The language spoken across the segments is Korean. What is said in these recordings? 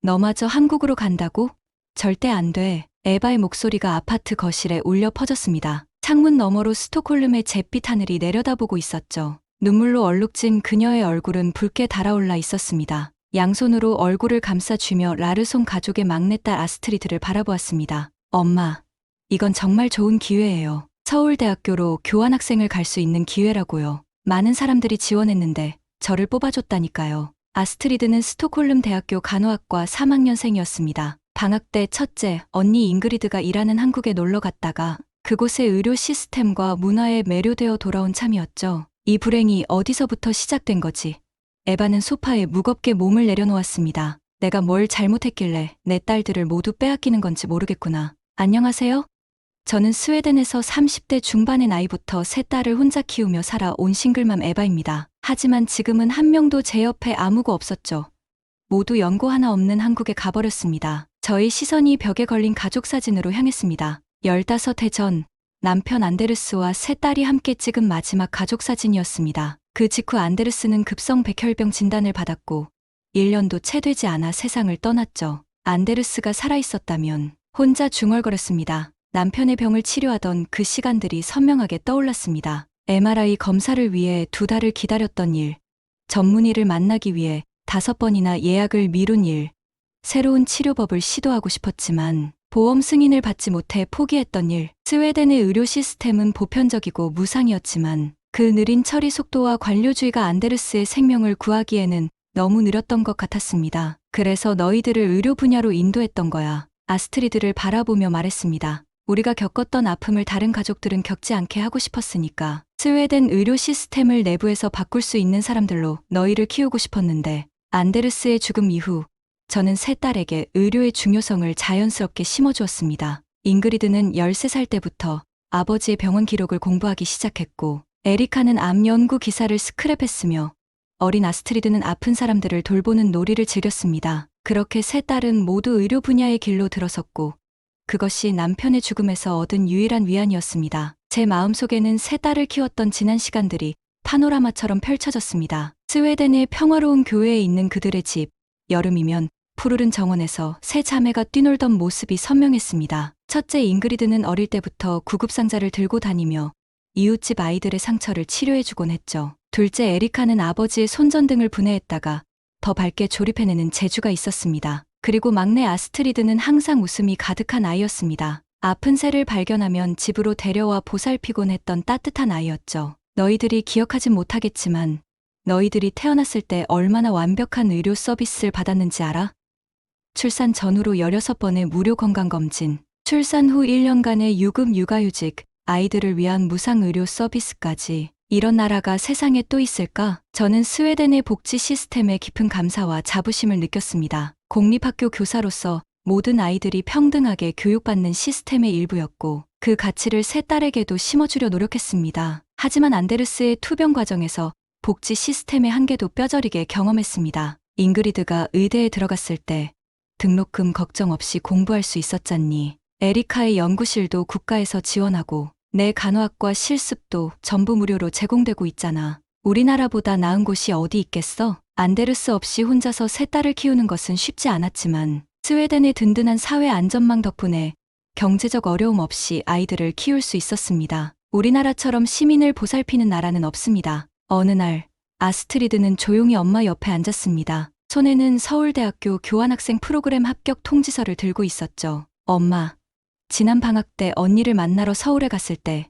너마저 한국으로 간다고? 절대 안 돼. 에바의 목소리가 아파트 거실에 울려 퍼졌습니다. 창문 너머로 스톡홀름의 잿빛 하늘이 내려다보고 있었죠. 눈물로 얼룩진 그녀의 얼굴은 붉게 달아올라 있었습니다. 양손으로 얼굴을 감싸쥐며 라르송 가족의 막내딸 아스트리드를 바라보았습니다. 엄마, 이건 정말 좋은 기회예요. 서울대학교로 교환학생을 갈 수 있는 기회라고요. 많은 사람들이 지원했는데 저를 뽑아줬다니까요. 아스트리드는 스톡홀름 대학교 간호학과 3학년생이었습니다. 방학 때 첫째, 언니 잉그리드가 일하는 한국에 놀러 갔다가 그곳의 의료 시스템과 문화에 매료되어 돌아온 참이었죠. 이 불행이 어디서부터 시작된 거지? 에바는 소파에 무겁게 몸을 내려놓았습니다. 내가 뭘 잘못했길래 내 딸들을 모두 빼앗기는 건지 모르겠구나. 안녕하세요? 저는 스웨덴에서 30대 중반의 나이부터 세 딸을 혼자 키우며 살아온 싱글맘 에바입니다. 하지만 지금은 한 명도 제 옆에 아무도 없었죠. 모두 연고 하나 없는 한국에 가버렸습니다. 저희 시선이 벽에 걸린 가족 사진으로 향했습니다. 15해 전 남편 안데르스와 세 딸이 함께 찍은 마지막 가족 사진이었습니다. 그 직후 안데르스는 급성 백혈병 진단을 받았고 1년도 채 되지 않아 세상을 떠났죠. 안데르스가 살아있었다면 혼자 중얼거렸습니다. 남편의 병을 치료하던 그 시간들이 선명하게 떠올랐습니다. MRI 검사를 위해 2달을 기다렸던 일, 전문의를 만나기 위해 5번이나 예약을 미룬 일, 새로운 치료법을 시도하고 싶었지만 보험 승인을 받지 못해 포기했던 일. 스웨덴의 의료 시스템은 보편적이고 무상이었지만 그 느린 처리 속도와 관료주의가 안데르스의 생명을 구하기에는 너무 느렸던 것 같았습니다. 그래서 너희들을 의료 분야로 인도했던 거야. 아스트리드를 바라보며 말했습니다. 우리가 겪었던 아픔을 다른 가족들은 겪지 않게 하고 싶었으니까. 스웨덴 의료 시스템을 내부에서 바꿀 수 있는 사람들로 너희를 키우고 싶었는데 안데르스의 죽음 이후 저는 세 딸에게 의료의 중요성을 자연스럽게 심어주었습니다. 잉그리드는 13살 때부터 아버지의 병원 기록을 공부하기 시작했고 에리카는 암 연구 기사를 스크랩했으며 어린 아스트리드는 아픈 사람들을 돌보는 놀이를 즐겼습니다. 그렇게 세 딸은 모두 의료 분야의 길로 들어섰고 그것이 남편의 죽음에서 얻은 유일한 위안이었습니다. 제 마음속에는 세 딸을 키웠던 지난 시간들이 파노라마처럼 펼쳐졌습니다. 스웨덴의 평화로운 교회에 있는 그들의 집, 여름이면 푸르른 정원에서 세 자매가 뛰놀던 모습이 선명했습니다. 첫째 잉그리드는 어릴 때부터 구급상자를 들고 다니며 이웃집 아이들의 상처를 치료해주곤 했죠. 둘째 에리카는 아버지의 손전등을 분해했다가 더 밝게 조립해내는 재주가 있었습니다. 그리고 막내 아스트리드는 항상 웃음이 가득한 아이였습니다. 아픈 새를 발견하면 집으로 데려와 보살피곤 했던 따뜻한 아이였죠. 너희들이 기억하진 못하겠지만 너희들이 태어났을 때 얼마나 완벽한 의료 서비스를 받았는지 알아? 출산 전후로 16번의 무료 건강검진, 출산 후 1년간의 유급 육아휴직, 아이들을 위한 무상 의료 서비스까지. 이런 나라가 세상에 또 있을까? 저는 스웨덴의 복지 시스템에 깊은 감사와 자부심을 느꼈습니다. 공립학교 교사로서 모든 아이들이 평등하게 교육받는 시스템의 일부였고 그 가치를 세 딸에게도 심어주려 노력했습니다. 하지만 안데르스의 투병 과정에서 복지 시스템의 한계도 뼈저리게 경험했습니다. 잉그리드가 의대에 들어갔을 때 등록금 걱정 없이 공부할 수 있었잖니. 에리카의 연구실도 국가에서 지원하고 내 간호학과 실습도 전부 무료로 제공되고 있잖아. 우리나라보다 나은 곳이 어디 있겠어? 안데르스 없이 혼자서 세 딸을 키우는 것은 쉽지 않았지만 스웨덴의 든든한 사회 안전망 덕분에 경제적 어려움 없이 아이들을 키울 수 있었습니다. 우리나라처럼 시민을 보살피는 나라는 없습니다. 어느 날 아스트리드는 조용히 엄마 옆에 앉았습니다. 손에는 서울대학교 교환학생 프로그램 합격 통지서를 들고 있었죠. 엄마, 지난 방학 때 언니를 만나러 서울에 갔을 때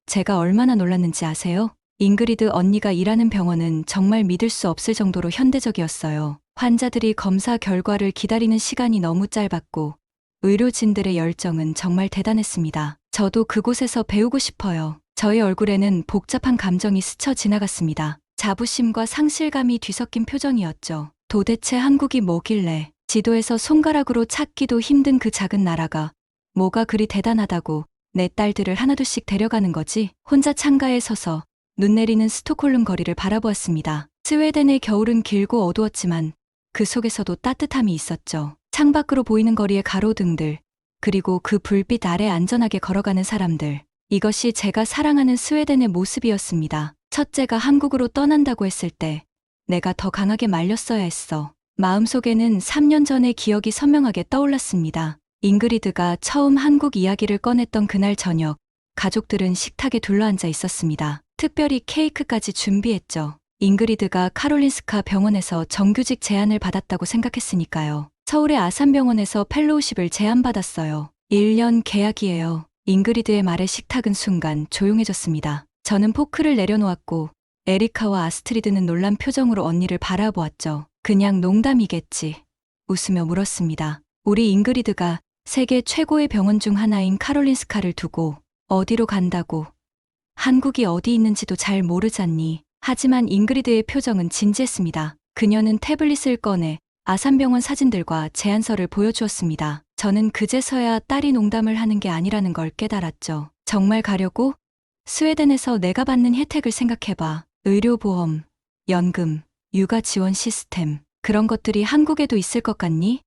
제가 얼마나 놀랐는지 아세요? 잉그리드 언니가 일하는 병원은 정말 믿을 수 없을 정도로 현대적이었어요. 환자들이 검사 결과를 기다리는 시간이 너무 짧았고 의료진들의 열정은 정말 대단했습니다. 저도 그곳에서 배우고 싶어요. 저희 얼굴에는 복잡한 감정이 스쳐 지나갔습니다. 자부심과 상실감이 뒤섞인 표정이었죠. 도대체 한국이 뭐길래 지도에서 손가락으로 찾기도 힘든 그 작은 나라가 뭐가 그리 대단하다고 내 딸들을 하나둘씩 데려가는 거지? 혼자 창가에 서서 눈 내리는 스톡홀름 거리를 바라보았습니다. 스웨덴의 겨울은 길고 어두웠지만 그 속에서도 따뜻함이 있었죠. 창밖으로 보이는 거리의 가로등들, 그리고 그 불빛 아래 안전하게 걸어가는 사람들. 이것이 제가 사랑하는 스웨덴의 모습이었습니다. 첫째가 한국으로 떠난다고 했을 때 내가 더 강하게 말렸어야 했어. 마음속에는 3년 전의 기억이 선명하게 떠올랐습니다. 잉그리드가 처음 한국 이야기를 꺼냈던 그날 저녁, 가족들은 식탁에 둘러앉아 있었습니다. 특별히 케이크까지 준비했죠. 잉그리드가 카롤린스카 병원에서 정규직 제안을 받았다고 생각했으니까요. 서울의 아산병원에서 펠로우십을 제안받았어요. 1년 계약이에요. 잉그리드의 말에 식탁은 순간 조용해졌습니다. 저는 포크를 내려놓았고 에리카와 아스트리드는 놀란 표정으로 언니를 바라보았죠. 그냥 농담이겠지. 웃으며 물었습니다. 우리 잉그리드가 세계 최고의 병원 중 하나인 카롤린스카를 두고 어디로 간다고? 한국이 어디 있는지도 잘 모르잖니. 하지만 잉그리드의 표정은 진지했습니다. 그녀는 태블릿을 꺼내 아산병원 사진들과 제안서를 보여주었습니다. 저는 그제서야 딸이 농담을 하는 게 아니라는 걸 깨달았죠. 정말 가려고? 스웨덴에서 내가 받는 혜택을 생각해봐. 의료보험, 연금, 육아 지원 시스템, 그런 것들이 한국에도 있을 것 같니?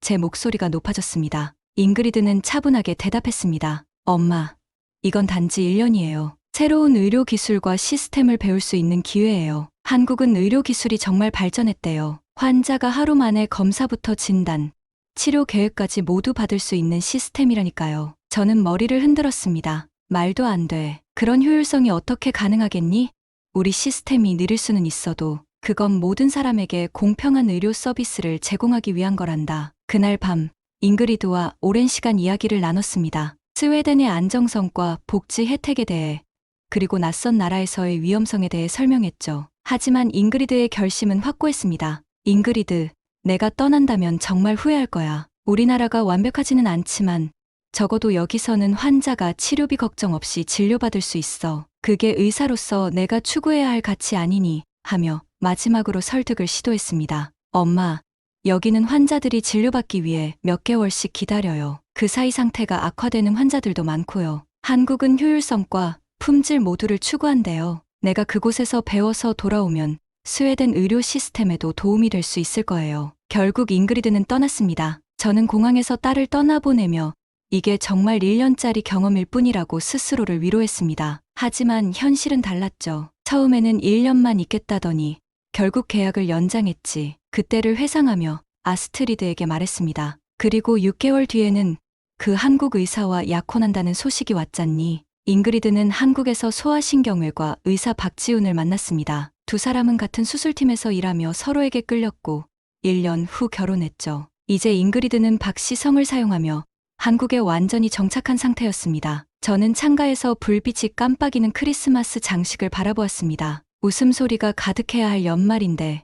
제 목소리가 높아졌습니다. 잉그리드는 차분하게 대답했습니다. 엄마, 이건 단지 1년이에요. 새로운 의료 기술과 시스템을 배울 수 있는 기회예요. 한국은 의료 기술이 정말 발전했대요. 환자가 하루 만에 검사부터 진단, 치료 계획까지 모두 받을 수 있는 시스템이라니까요. 저는 머리를 흔들었습니다. 말도 안 돼. 그런 효율성이 어떻게 가능하겠니? 우리 시스템이 느릴 수는 있어도 그건 모든 사람에게 공평한 의료 서비스를 제공하기 위한 거란다. 그날 밤, 잉그리드와 오랜 시간 이야기를 나눴습니다. 스웨덴의 안정성과 복지 혜택에 대해, 그리고 낯선 나라에서의 위험성에 대해 설명했죠. 하지만 잉그리드의 결심은 확고했습니다. 잉그리드, 내가 떠난다면 정말 후회할 거야. 우리나라가 완벽하지는 않지만 적어도 여기서는 환자가 치료비 걱정 없이 진료받을 수 있어. 그게 의사로서 내가 추구해야 할 가치 아니니 하며 마지막으로 설득을 시도했습니다. 엄마, 여기는 환자들이 진료받기 위해 몇 개월씩 기다려요. 그 사이 상태가 악화되는 환자들도 많고요. 한국은 효율성과 품질 모두를 추구한대요. 내가 그곳에서 배워서 돌아오면 스웨덴 의료 시스템에도 도움이 될 수 있을 거예요. 결국 잉그리드는 떠났습니다. 저는 공항에서 딸을 떠나보내며 이게 정말 1년짜리 경험일 뿐이라고 스스로를 위로했습니다. 하지만 현실은 달랐죠. 처음에는 1년만 있겠다더니 결국 계약을 연장했지. 그때를 회상하며 아스트리드에게 말했습니다. 그리고 6개월 뒤에는 그 한국 의사와 약혼한다는 소식이 왔잖니. 잉그리드는 한국에서 소아신경외과 의사 박지훈을 만났습니다. 두 사람은 같은 수술팀에서 일하며 서로에게 끌렸고 1년 후 결혼했죠. 이제 잉그리드는 박씨 성을 사용하며 한국에 완전히 정착한 상태였습니다. 저는 창가에서 불빛이 깜빡이는 크리스마스 장식을 바라보았습니다. 웃음소리가 가득해야 할 연말인데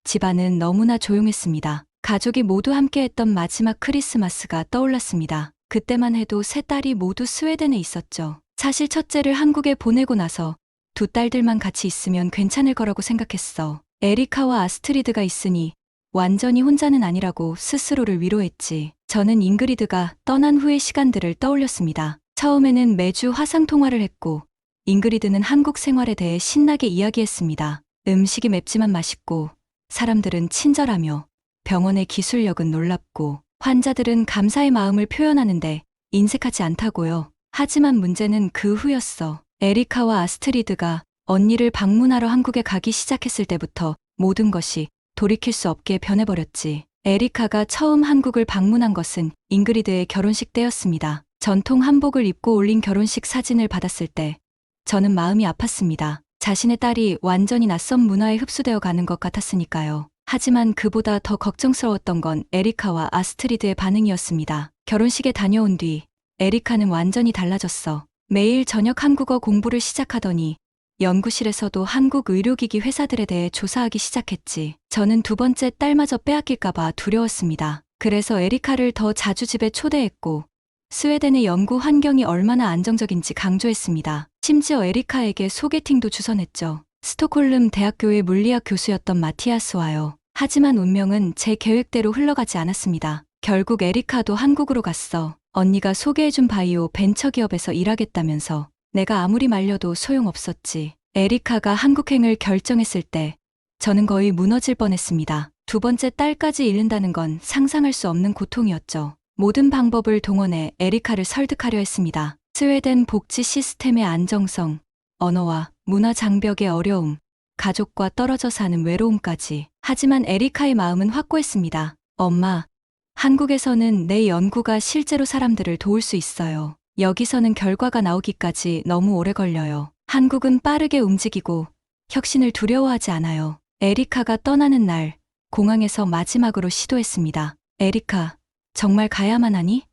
집안은 너무나 조용했습니다. 가족이 모두 함께했던 마지막 크리스마스가 떠올랐습니다. 그때만 해도 세 딸이 모두 스웨덴에 있었죠. 사실 첫째를 한국에 보내고 나서 두 딸들만 같이 있으면 괜찮을 거라고 생각했어. 에리카와 아스트리드가 있으니 완전히 혼자는 아니라고 스스로를 위로했지. 저는 잉그리드가 떠난 후의 시간들을 떠올렸습니다. 처음에는 매주 화상통화를 했고 잉그리드는 한국 생활에 대해 신나게 이야기했습니다. 음식이 맵지만 맛있고 사람들은 친절하며 병원의 기술력은 놀랍고 환자들은 감사의 마음을 표현하는데 인색하지 않다고요. 하지만 문제는 그 후였어. 에리카와 아스트리드가 언니를 방문하러 한국에 가기 시작했을 때부터 모든 것이 돌이킬 수 없게 변해버렸지. 에리카가 처음 한국을 방문한 것은 잉그리드의 결혼식 때였습니다. 전통 한복을 입고 올린 결혼식 사진을 받았을 때 저는 마음이 아팠습니다. 자신의 딸이 완전히 낯선 문화에 흡수되어 가는 것 같았으니까요. 하지만 그보다 더 걱정스러웠던 건 에리카와 아스트리드의 반응이었습니다. 결혼식에 다녀온 뒤 에리카는 완전히 달라졌어. 매일 저녁 한국어 공부를 시작하더니 연구실에서도 한국 의료기기 회사들에 대해 조사하기 시작했지. 저는 두 번째 딸마저 빼앗길까봐 두려웠습니다. 그래서 에리카를 더 자주 집에 초대했고 스웨덴의 연구 환경이 얼마나 안정적인지 강조했습니다. 심지어 에리카에게 소개팅도 주선했죠. 스톡홀름 대학교의 물리학 교수였던 마티아스와요. 하지만 운명은 제 계획대로 흘러가지 않았습니다. 결국 에리카도 한국으로 갔어. 언니가 소개해준 바이오 벤처기업에서 일하겠다면서 내가 아무리 말려도 소용없었지. 에리카가 한국행을 결정했을 때 저는 거의 무너질 뻔했습니다. 두 번째 딸까지 잃는다는 건 상상할 수 없는 고통이었죠. 모든 방법을 동원해 에리카를 설득하려 했습니다. 스웨덴 복지 시스템의 안정성, 언어와 문화 장벽의 어려움, 가족과 떨어져 사는 외로움까지. 하지만 에리카의 마음은 확고했습니다. 엄마, 한국에서는 내 연구가 실제로 사람들을 도울 수 있어요. 여기서는 결과가 나오기까지 너무 오래 걸려요. 한국은 빠르게 움직이고 혁신을 두려워하지 않아요. 에리카가 떠나는 날, 공항에서 마지막으로 시도했습니다. 에리카, 정말 가야만 하니?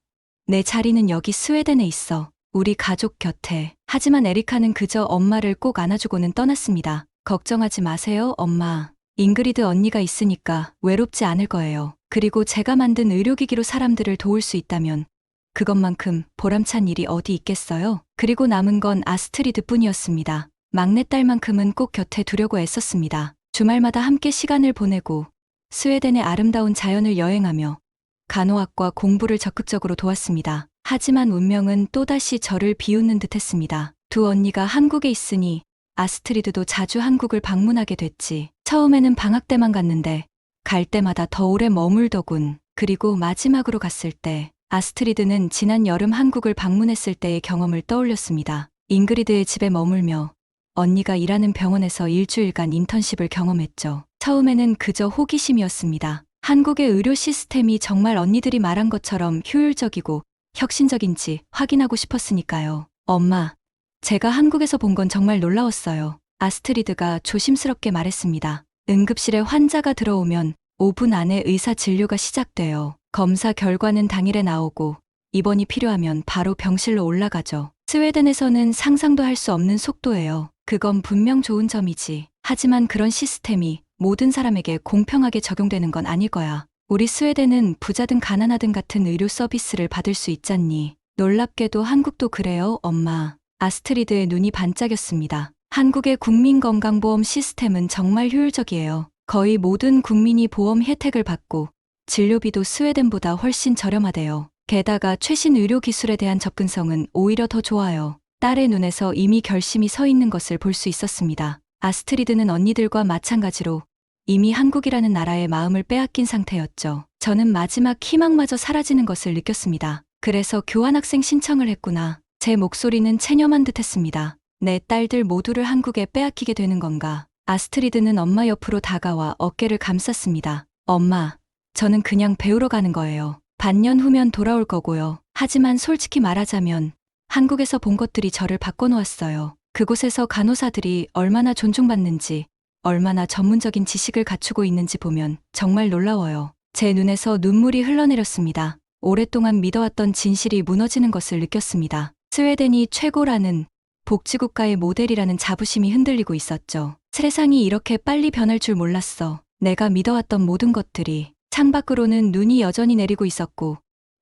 내 자리는 여기 스웨덴에 있어. 우리 가족 곁에. 하지만 에리카는 그저 엄마를 꼭 안아주고는 떠났습니다. 걱정하지 마세요, 엄마. 잉그리드 언니가 있으니까 외롭지 않을 거예요. 그리고 제가 만든 의료기기로 사람들을 도울 수 있다면 그것만큼 보람찬 일이 어디 있겠어요? 그리고 남은 건 아스트리드 뿐이었습니다. 막내딸만큼은 꼭 곁에 두려고 애썼습니다. 주말마다 함께 시간을 보내고 스웨덴의 아름다운 자연을 여행하며 간호학과 공부를 적극적으로 도왔습니다. 하지만 운명은 또다시 저를 비웃는 듯했습니다. 두 언니가 한국에 있으니 아스트리드도 자주 한국을 방문하게 됐지. 처음에는 방학 때만 갔는데 갈 때마다 더 오래 머물더군. 그리고 마지막으로 갔을 때 아스트리드는 지난 여름 한국을 방문했을 때의 경험을 떠올렸습니다. 잉그리드의 집에 머물며 언니가 일하는 병원에서 일주일간 인턴십을 경험했죠. 처음에는 그저 호기심이었습니다. 한국의 의료 시스템이 정말 언니들이 말한 것처럼 효율적이고 혁신적인지 확인하고 싶었으니까요. 엄마, 제가 한국에서 본 건 정말 놀라웠어요. 아스트리드가 조심스럽게 말했습니다. 응급실에 환자가 들어오면 5분 안에 의사 진료가 시작돼요. 검사 결과는 당일에 나오고 입원이 필요하면 바로 병실로 올라가죠. 스웨덴에서는 상상도 할 수 없는 속도예요. 그건 분명 좋은 점이지. 하지만 그런 시스템이 모든 사람에게 공평하게 적용되는 건 아닐 거야. 우리 스웨덴은 부자든 가난하든 같은 의료 서비스를 받을 수 있잖니. 놀랍게도 한국도 그래요, 엄마. 아스트리드의 눈이 반짝였습니다. 한국의 국민건강보험 시스템은 정말 효율적이에요. 거의 모든 국민이 보험 혜택을 받고 진료비도 스웨덴보다 훨씬 저렴하대요. 게다가 최신 의료 기술에 대한 접근성은 오히려 더 좋아요. 딸의 눈에서 이미 결심이 서 있는 것을 볼 수 있었습니다. 아스트리드는 언니들과 마찬가지로 이미 한국이라는 나라의 마음을 빼앗긴 상태였죠. 저는 마지막 희망마저 사라지는 것을 느꼈습니다. 그래서 교환학생 신청을 했구나. 제 목소리는 체념한 듯했습니다. 내 딸들 모두를 한국에 빼앗기게 되는 건가? 아스트리드는 엄마 옆으로 다가와 어깨를 감쌌습니다. 엄마, 저는 그냥 배우러 가는 거예요. 반년 후면 돌아올 거고요. 하지만 솔직히 말하자면 한국에서 본 것들이 저를 바꿔놓았어요. 그곳에서 간호사들이 얼마나 존중받는지, 얼마나 전문적인 지식을 갖추고 있는지 보면 정말 놀라워요. 제 눈에서 눈물이 흘러내렸습니다. 오랫동안 믿어왔던 진실이 무너지는 것을 느꼈습니다. 스웨덴이 최고라는 복지국가의 모델이라는 자부심이 흔들리고 있었죠. 세상이 이렇게 빨리 변할 줄 몰랐어. 내가 믿어왔던 모든 것들이. 창밖으로는 눈이 여전히 내리고 있었고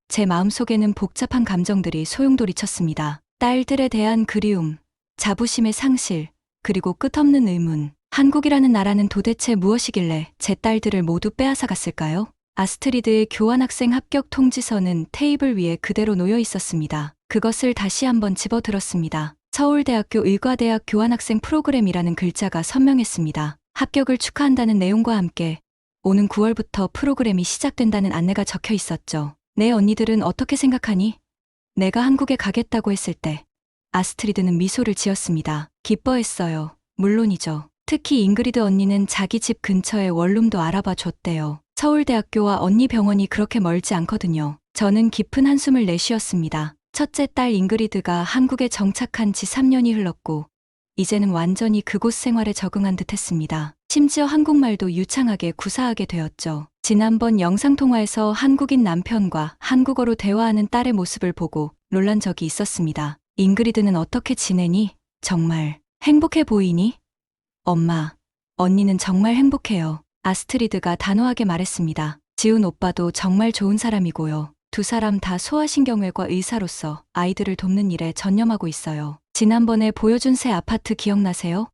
제 마음속에는 복잡한 감정들이 소용돌이쳤습니다. 딸들에 대한 그리움, 자부심의 상실, 그리고 끝없는 의문. 한국이라는 나라는 도대체 무엇이길래 제 딸들을 모두 빼앗아 갔을까요? 아스트리드의 교환학생 합격 통지서는 테이블 위에 그대로 놓여 있었습니다. 그것을 다시 한번 집어들었습니다. 서울대학교 의과대학 교환학생 프로그램이라는 글자가 선명했습니다. 합격을 축하한다는 내용과 함께 오는 9월부터 프로그램이 시작된다는 안내가 적혀 있었죠. 내 언니들은 어떻게 생각하니? 내가 한국에 가겠다고 했을 때 아스트리드는 미소를 지었습니다. 기뻐했어요. 물론이죠. 특히 잉그리드 언니는 자기 집 근처에 원룸도 알아봐 줬대요. 서울대학교와 언니 병원이 그렇게 멀지 않거든요. 저는 깊은 한숨을 내쉬었습니다. 첫째 딸 잉그리드가 한국에 정착한 지 3년이 흘렀고 이제는 완전히 그곳 생활에 적응한 듯했습니다. 심지어 한국말도 유창하게 구사하게 되었죠. 지난번 영상통화에서 한국인 남편과 한국어로 대화하는 딸의 모습을 보고 놀란 적이 있었습니다. 잉그리드는 어떻게 지내니? 정말 행복해 보이니? 엄마, 언니는 정말 행복해요. 아스트리드가 단호하게 말했습니다. 지훈 오빠도 정말 좋은 사람이고요. 두 사람 다 소아신경외과 의사로서 아이들을 돕는 일에 전념하고 있어요. 지난번에 보여준 새 아파트 기억나세요?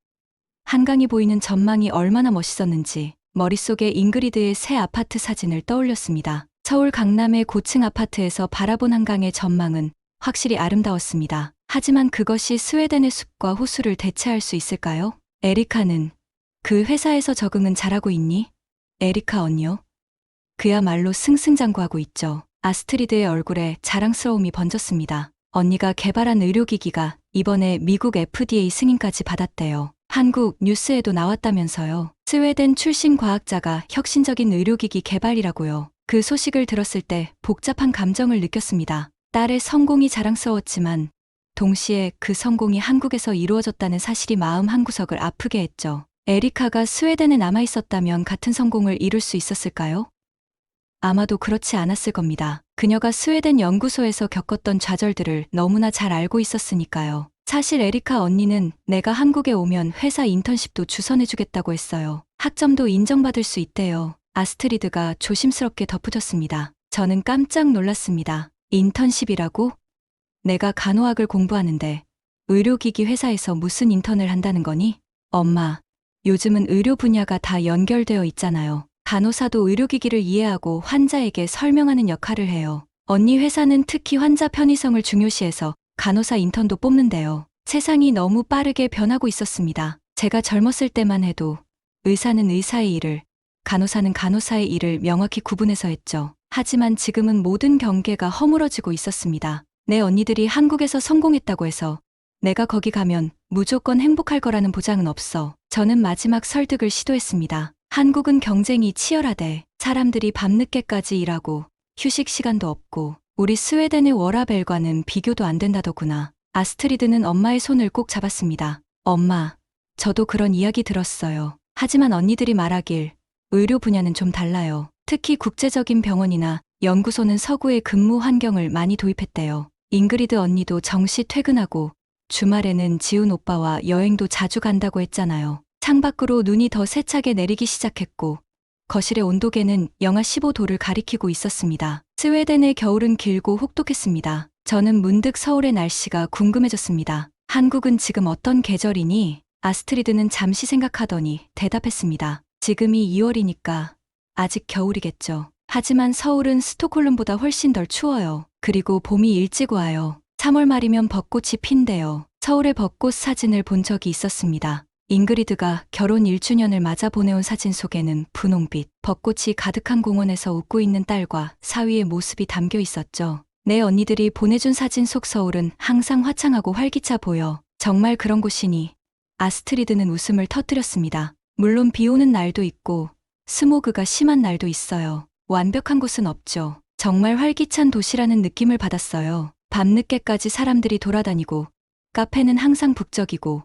한강이 보이는 전망이 얼마나 멋있었는지 머릿속에 잉그리드의 새 아파트 사진을 떠올렸습니다. 서울 강남의 고층 아파트에서 바라본 한강의 전망은 확실히 아름다웠습니다. 하지만 그것이 스웨덴의 숲과 호수를 대체할 수 있을까요? 에리카는 그 회사에서 적응은 잘하고 있니? 에리카 언니요? 그야말로 승승장구하고 있죠. 아스트리드의 얼굴에 자랑스러움이 번졌습니다. 언니가 개발한 의료기기가 이번에 미국 FDA 승인까지 받았대요. 한국 뉴스에도 나왔다면서요. 스웨덴 출신 과학자가 혁신적인 의료기기 개발이라고요. 그 소식을 들었을 때 복잡한 감정을 느꼈습니다. 딸의 성공이 자랑스러웠지만 동시에 그 성공이 한국에서 이루어졌다는 사실이 마음 한구석을 아프게 했죠. 에리카가 스웨덴에 남아 있었다면 같은 성공을 이룰 수 있었을까요? 아마도 그렇지 않았을 겁니다. 그녀가 스웨덴 연구소에서 겪었던 좌절들을 너무나 잘 알고 있었으니까요. 사실 에리카 언니는 내가 한국에 오면 회사 인턴십도 주선해주겠다고 했어요. 학점도 인정받을 수 있대요. 아스트리드가 조심스럽게 덧붙였습니다. 저는 깜짝 놀랐습니다. 인턴십이라고? 내가 간호학을 공부하는데 의료기기 회사에서 무슨 인턴을 한다는 거니? 엄마, 요즘은 의료 분야가 다 연결되어 있잖아요. 간호사도 의료기기를 이해하고 환자에게 설명하는 역할을 해요. 언니 회사는 특히 환자 편의성을 중요시해서 간호사 인턴도 뽑는데요. 세상이 너무 빠르게 변하고 있었습니다. 제가 젊었을 때만 해도 의사는 의사의 일을, 간호사는 간호사의 일을 명확히 구분해서 했죠. 하지만 지금은 모든 경계가 허물어지고 있었습니다. 내 언니들이 한국에서 성공했다고 해서 내가 거기 가면 무조건 행복할 거라는 보장은 없어. 저는 마지막 설득을 시도했습니다. 한국은 경쟁이 치열하대. 사람들이 밤늦게까지 일하고 휴식 시간도 없고 우리 스웨덴의 워라벨과는 비교도 안 된다더구나. 아스트리드는 엄마의 손을 꼭 잡았습니다. 엄마, 저도 그런 이야기 들었어요. 하지만 언니들이 말하길 의료 분야는 좀 달라요. 특히 국제적인 병원이나 연구소는 서구의 근무 환경을 많이 도입했대요. 잉그리드 언니도 정시 퇴근하고 주말에는 지훈 오빠와 여행도 자주 간다고 했잖아요. 창밖으로 눈이 더 세차게 내리기 시작했고 거실의 온도계는 영하 15도를 가리키고 있었습니다. 스웨덴의 겨울은 길고 혹독했습니다. 저는 문득 서울의 날씨가 궁금해졌습니다. 한국은 지금 어떤 계절이니? 아스트리드는 잠시 생각하더니 대답했습니다. 지금이 2월이니까 아직 겨울이겠죠. 하지만 서울은 스톡홀름보다 훨씬 덜 추워요. 그리고 봄이 일찍 와요. 3월 말이면 벚꽃이 핀대요. 서울의 벚꽃 사진을 본 적이 있었습니다. 잉그리드가 결혼 1주년을 맞아 보내온 사진 속에는 분홍빛, 벚꽃이 가득한 공원에서 웃고 있는 딸과 사위의 모습이 담겨 있었죠. 내 언니들이 보내준 사진 속 서울은 항상 화창하고 활기차 보여. 정말 그런 곳이니? 아스트리드는 웃음을 터뜨렸습니다. 물론 비 오는 날도 있고 스모그가 심한 날도 있어요. 완벽한 곳은 없죠. 정말 활기찬 도시라는 느낌을 받았어요. 밤늦게까지 사람들이 돌아다니고 카페는 항상 북적이고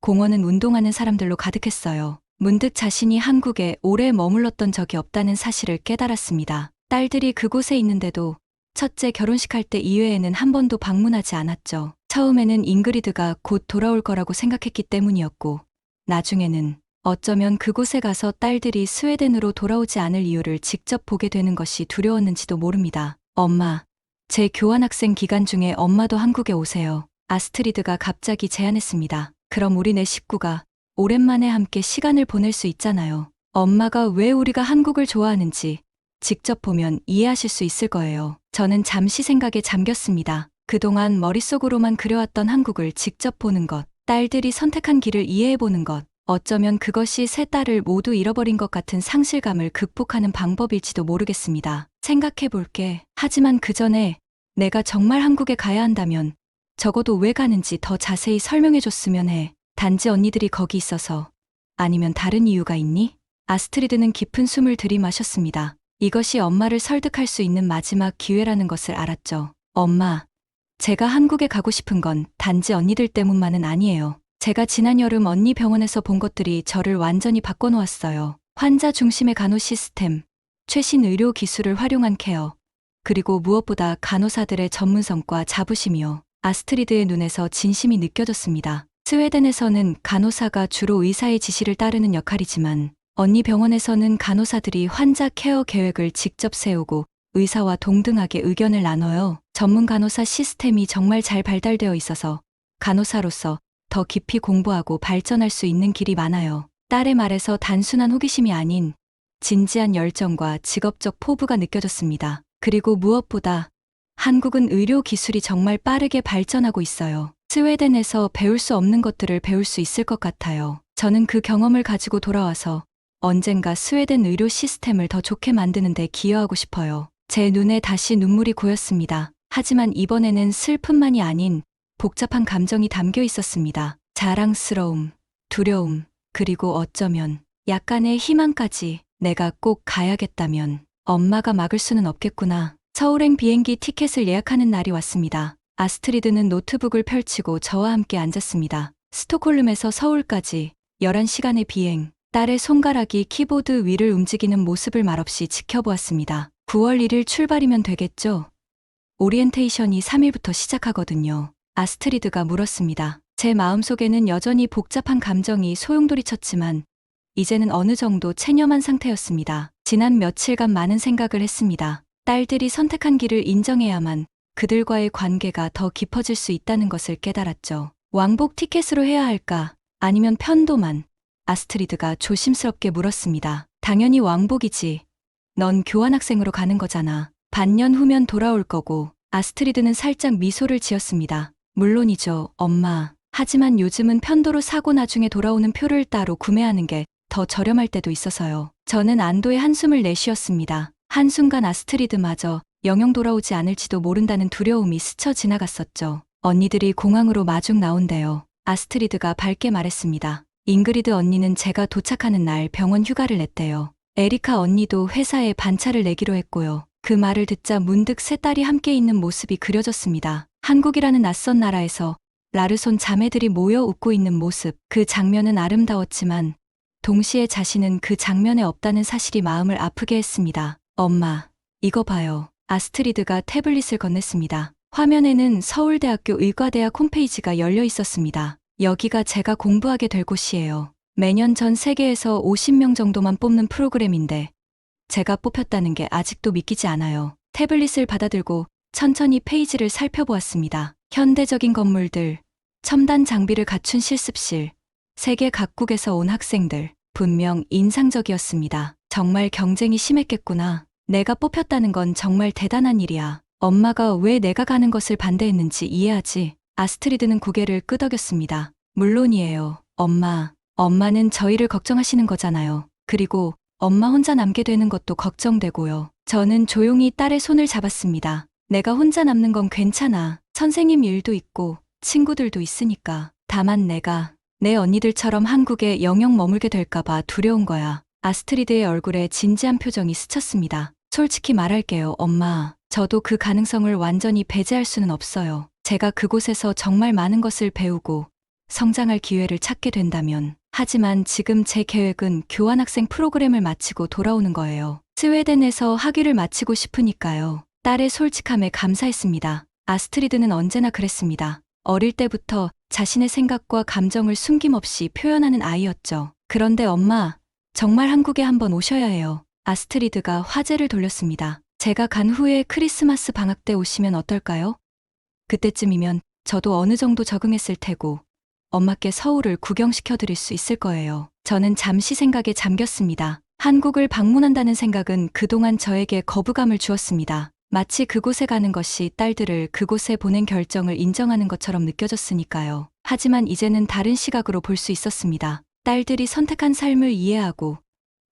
공원은 운동하는 사람들로 가득했어요. 문득 자신이 한국에 오래 머물렀던 적이 없다는 사실을 깨달았습니다. 딸들이 그곳에 있는데도 첫째 결혼식 할 때 이외에는 한 번도 방문하지 않았죠. 처음에는 잉그리드가 곧 돌아올 거라고 생각했기 때문이었고 나중에는 어쩌면 그곳에 가서 딸들이 스웨덴으로 돌아오지 않을 이유를 직접 보게 되는 것이 두려웠는지도 모릅니다. 엄마, 제 교환학생 기간 중에 엄마도 한국에 오세요. 아스트리드가 갑자기 제안했습니다. 그럼 우리 네 식구가 오랜만에 함께 시간을 보낼 수 있잖아요. 엄마가 왜 우리가 한국을 좋아하는지 직접 보면 이해하실 수 있을 거예요. 저는 잠시 생각에 잠겼습니다. 그동안 머릿속으로만 그려왔던 한국을 직접 보는 것, 딸들이 선택한 길을 이해해보는 것, 어쩌면 그것이 세 딸을 모두 잃어버린 것 같은 상실감을 극복하는 방법일지도 모르겠습니다. 생각해볼게. 하지만 그 전에 내가 정말 한국에 가야 한다면 적어도 왜 가는지 더 자세히 설명해줬으면 해. 단지 언니들이 거기 있어서. 아니면 다른 이유가 있니? 아스트리드는 깊은 숨을 들이마셨습니다. 이것이 엄마를 설득할 수 있는 마지막 기회라는 것을 알았죠. 엄마, 제가 한국에 가고 싶은 건 단지 언니들 때문만은 아니에요. 제가 지난 여름 언니 병원에서 본 것들이 저를 완전히 바꿔놓았어요. 환자 중심의 간호 시스템, 최신 의료 기술을 활용한 케어, 그리고 무엇보다 간호사들의 전문성과 자부심이요. 아스트리드의 눈에서 진심이 느껴졌습니다. 스웨덴에서는 간호사가 주로 의사의 지시를 따르는 역할이지만 언니 병원에서는 간호사들이 환자 케어 계획을 직접 세우고 의사와 동등하게 의견을 나눠요. 전문 간호사 시스템이 정말 잘 발달되어 있어서 간호사로서 더 깊이 공부하고 발전할 수 있는 길이 많아요. 딸의 말에서 단순한 호기심이 아닌 진지한 열정과 직업적 포부가 느껴졌습니다. 그리고 무엇보다 한국은 의료 기술이 정말 빠르게 발전하고 있어요. 스웨덴에서 배울 수 없는 것들을 배울 수 있을 것 같아요. 저는 그 경험을 가지고 돌아와서 언젠가 스웨덴 의료 시스템을 더 좋게 만드는 데 기여하고 싶어요. 제 눈에 다시 눈물이 고였습니다. 하지만 이번에는 슬픔만이 아닌 복잡한 감정이 담겨 있었습니다. 자랑스러움, 두려움, 그리고 어쩌면 약간의 희망까지. 내가 꼭 가야겠다면 엄마가 막을 수는 없겠구나. 서울행 비행기 티켓을 예약하는 날이 왔습니다. 아스트리드는 노트북을 펼치고 저와 함께 앉았습니다. 스톡홀름에서 서울까지 11시간의 비행. 딸의 손가락이 키보드 위를 움직이는 모습을 말없이 지켜보았습니다. 9월 1일 출발이면 되겠죠? 오리엔테이션이 3일부터 시작하거든요. 아스트리드가 물었습니다. 제 마음속에는 여전히 복잡한 감정이 소용돌이쳤지만 이제는 어느 정도 체념한 상태였습니다. 지난 며칠간 많은 생각을 했습니다. 딸들이 선택한 길을 인정해야만 그들과의 관계가 더 깊어질 수 있다는 것을 깨달았죠. 왕복 티켓으로 해야 할까? 아니면 편도만? 아스트리드가 조심스럽게 물었습니다. 당연히 왕복이지. 넌 교환학생으로 가는 거잖아. 반년 후면 돌아올 거고. 아스트리드는 살짝 미소를 지었습니다. 물론이죠, 엄마. 하지만 요즘은 편도로 사고 나중에 돌아오는 표를 따로 구매하는 게 더 저렴할 때도 있어서요. 저는 안도의 한숨을 내쉬었습니다. 한순간 아스트리드마저 영영 돌아오지 않을지도 모른다는 두려움이 스쳐 지나갔었죠. 언니들이 공항으로 마중 나온대요. 아스트리드가 밝게 말했습니다. 잉그리드 언니는 제가 도착하는 날 병원 휴가를 냈대요. 에리카 언니도 회사에 반차를 내기로 했고요. 그 말을 듣자 문득 세 딸이 함께 있는 모습이 그려졌습니다. 한국이라는 낯선 나라에서 라르손 자매들이 모여 웃고 있는 모습. 그 장면은 아름다웠지만 동시에 자신은 그 장면에 없다는 사실이 마음을 아프게 했습니다. 엄마, 이거 봐요. 아스트리드가 태블릿을 건넸습니다. 화면에는 서울대학교 의과대학 홈페이지가 열려 있었습니다. 여기가 제가 공부하게 될 곳이에요. 매년 전 세계에서 50명 정도만 뽑는 프로그램인데 제가 뽑혔다는 게 아직도 믿기지 않아요. 태블릿을 받아들고 천천히 페이지를 살펴보았습니다. 현대적인 건물들, 첨단 장비를 갖춘 실습실, 세계 각국에서 온 학생들, 분명 인상적이었습니다. 정말 경쟁이 심했겠구나. 내가 뽑혔다는 건 정말 대단한 일이야. 엄마가 왜 내가 가는 것을 반대했는지 이해하지? 아스트리드는 고개를 끄덕였습니다. 물론이에요, 엄마. 엄마는 저희를 걱정하시는 거잖아요. 그리고 엄마 혼자 남게 되는 것도 걱정되고요. 저는 조용히 딸의 손을 잡았습니다. 내가 혼자 남는 건 괜찮아. 선생님 일도 있고 친구들도 있으니까. 다만 내가 내 언니들처럼 한국에 영영 머물게 될까봐 두려운 거야. 아스트리드의 얼굴에 진지한 표정이 스쳤습니다. 솔직히 말할게요, 엄마. 저도 그 가능성을 완전히 배제할 수는 없어요. 제가 그곳에서 정말 많은 것을 배우고 성장할 기회를 찾게 된다면. 하지만 지금 제 계획은 교환학생 프로그램을 마치고 돌아오는 거예요. 스웨덴에서 학위를 마치고 싶으니까요. 딸의 솔직함에 감사했습니다. 아스트리드는 언제나 그랬습니다. 어릴 때부터 자신의 생각과 감정을 숨김없이 표현하는 아이였죠. 그런데 엄마, 정말 한국에 한번 오셔야 해요. 아스트리드가 화제를 돌렸습니다. 제가 간 후에 크리스마스 방학 때 오시면 어떨까요? 그때쯤이면 저도 어느 정도 적응했을 테고 엄마께 서울을 구경시켜 드릴 수 있을 거예요. 저는 잠시 생각에 잠겼습니다. 한국을 방문한다는 생각은 그동안 저에게 거부감을 주었습니다. 마치 그곳에 가는 것이 딸들을 그곳에 보낸 결정을 인정하는 것처럼 느껴졌으니까요. 하지만 이제는 다른 시각으로 볼 수 있었습니다. 딸들이 선택한 삶을 이해하고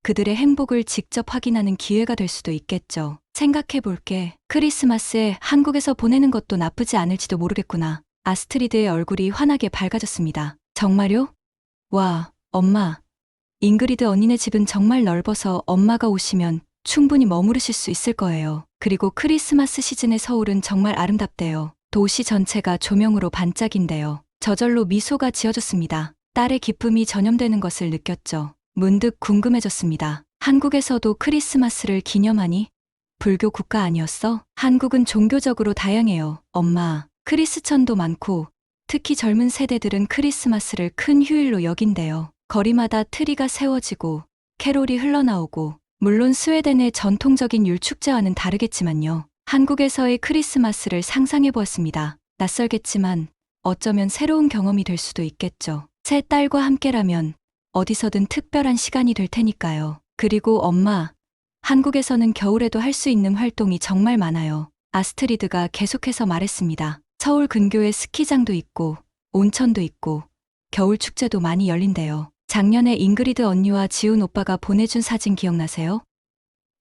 그들의 행복을 직접 확인하는 기회가 될 수도 있겠죠. 생각해볼게. 크리스마스에 한국에서 보내는 것도 나쁘지 않을지도 모르겠구나. 아스트리드의 얼굴이 환하게 밝아졌습니다. 정말요? 와, 엄마. 잉그리드 언니네 집은 정말 넓어서 엄마가 오시면 충분히 머무르실 수 있을 거예요. 그리고 크리스마스 시즌의 서울은 정말 아름답대요. 도시 전체가 조명으로 반짝인대요. 저절로 미소가 지어졌습니다. 딸의 기쁨이 전염되는 것을 느꼈죠. 문득 궁금해졌습니다. 한국에서도 크리스마스를 기념하니? 불교 국가 아니었어? 한국은 종교적으로 다양해요. 엄마, 크리스천도 많고 특히 젊은 세대들은 크리스마스를 큰 휴일로 여긴대요. 거리마다 트리가 세워지고 캐롤이 흘러나오고 물론 스웨덴의 전통적인 율축제와는 다르겠지만요. 한국에서의 크리스마스를 상상해보았습니다. 낯설겠지만 어쩌면 새로운 경험이 될 수도 있겠죠. 새 딸과 함께라면 어디서든 특별한 시간이 될 테니까요. 그리고 엄마, 한국에서는 겨울에도 할 수 있는 활동이 정말 많아요. 아스트리드가 계속해서 말했습니다. 서울 근교에 스키장도 있고 온천도 있고 겨울 축제도 많이 열린대요. 작년에 잉그리드 언니와 지훈 오빠가 보내준 사진 기억나세요?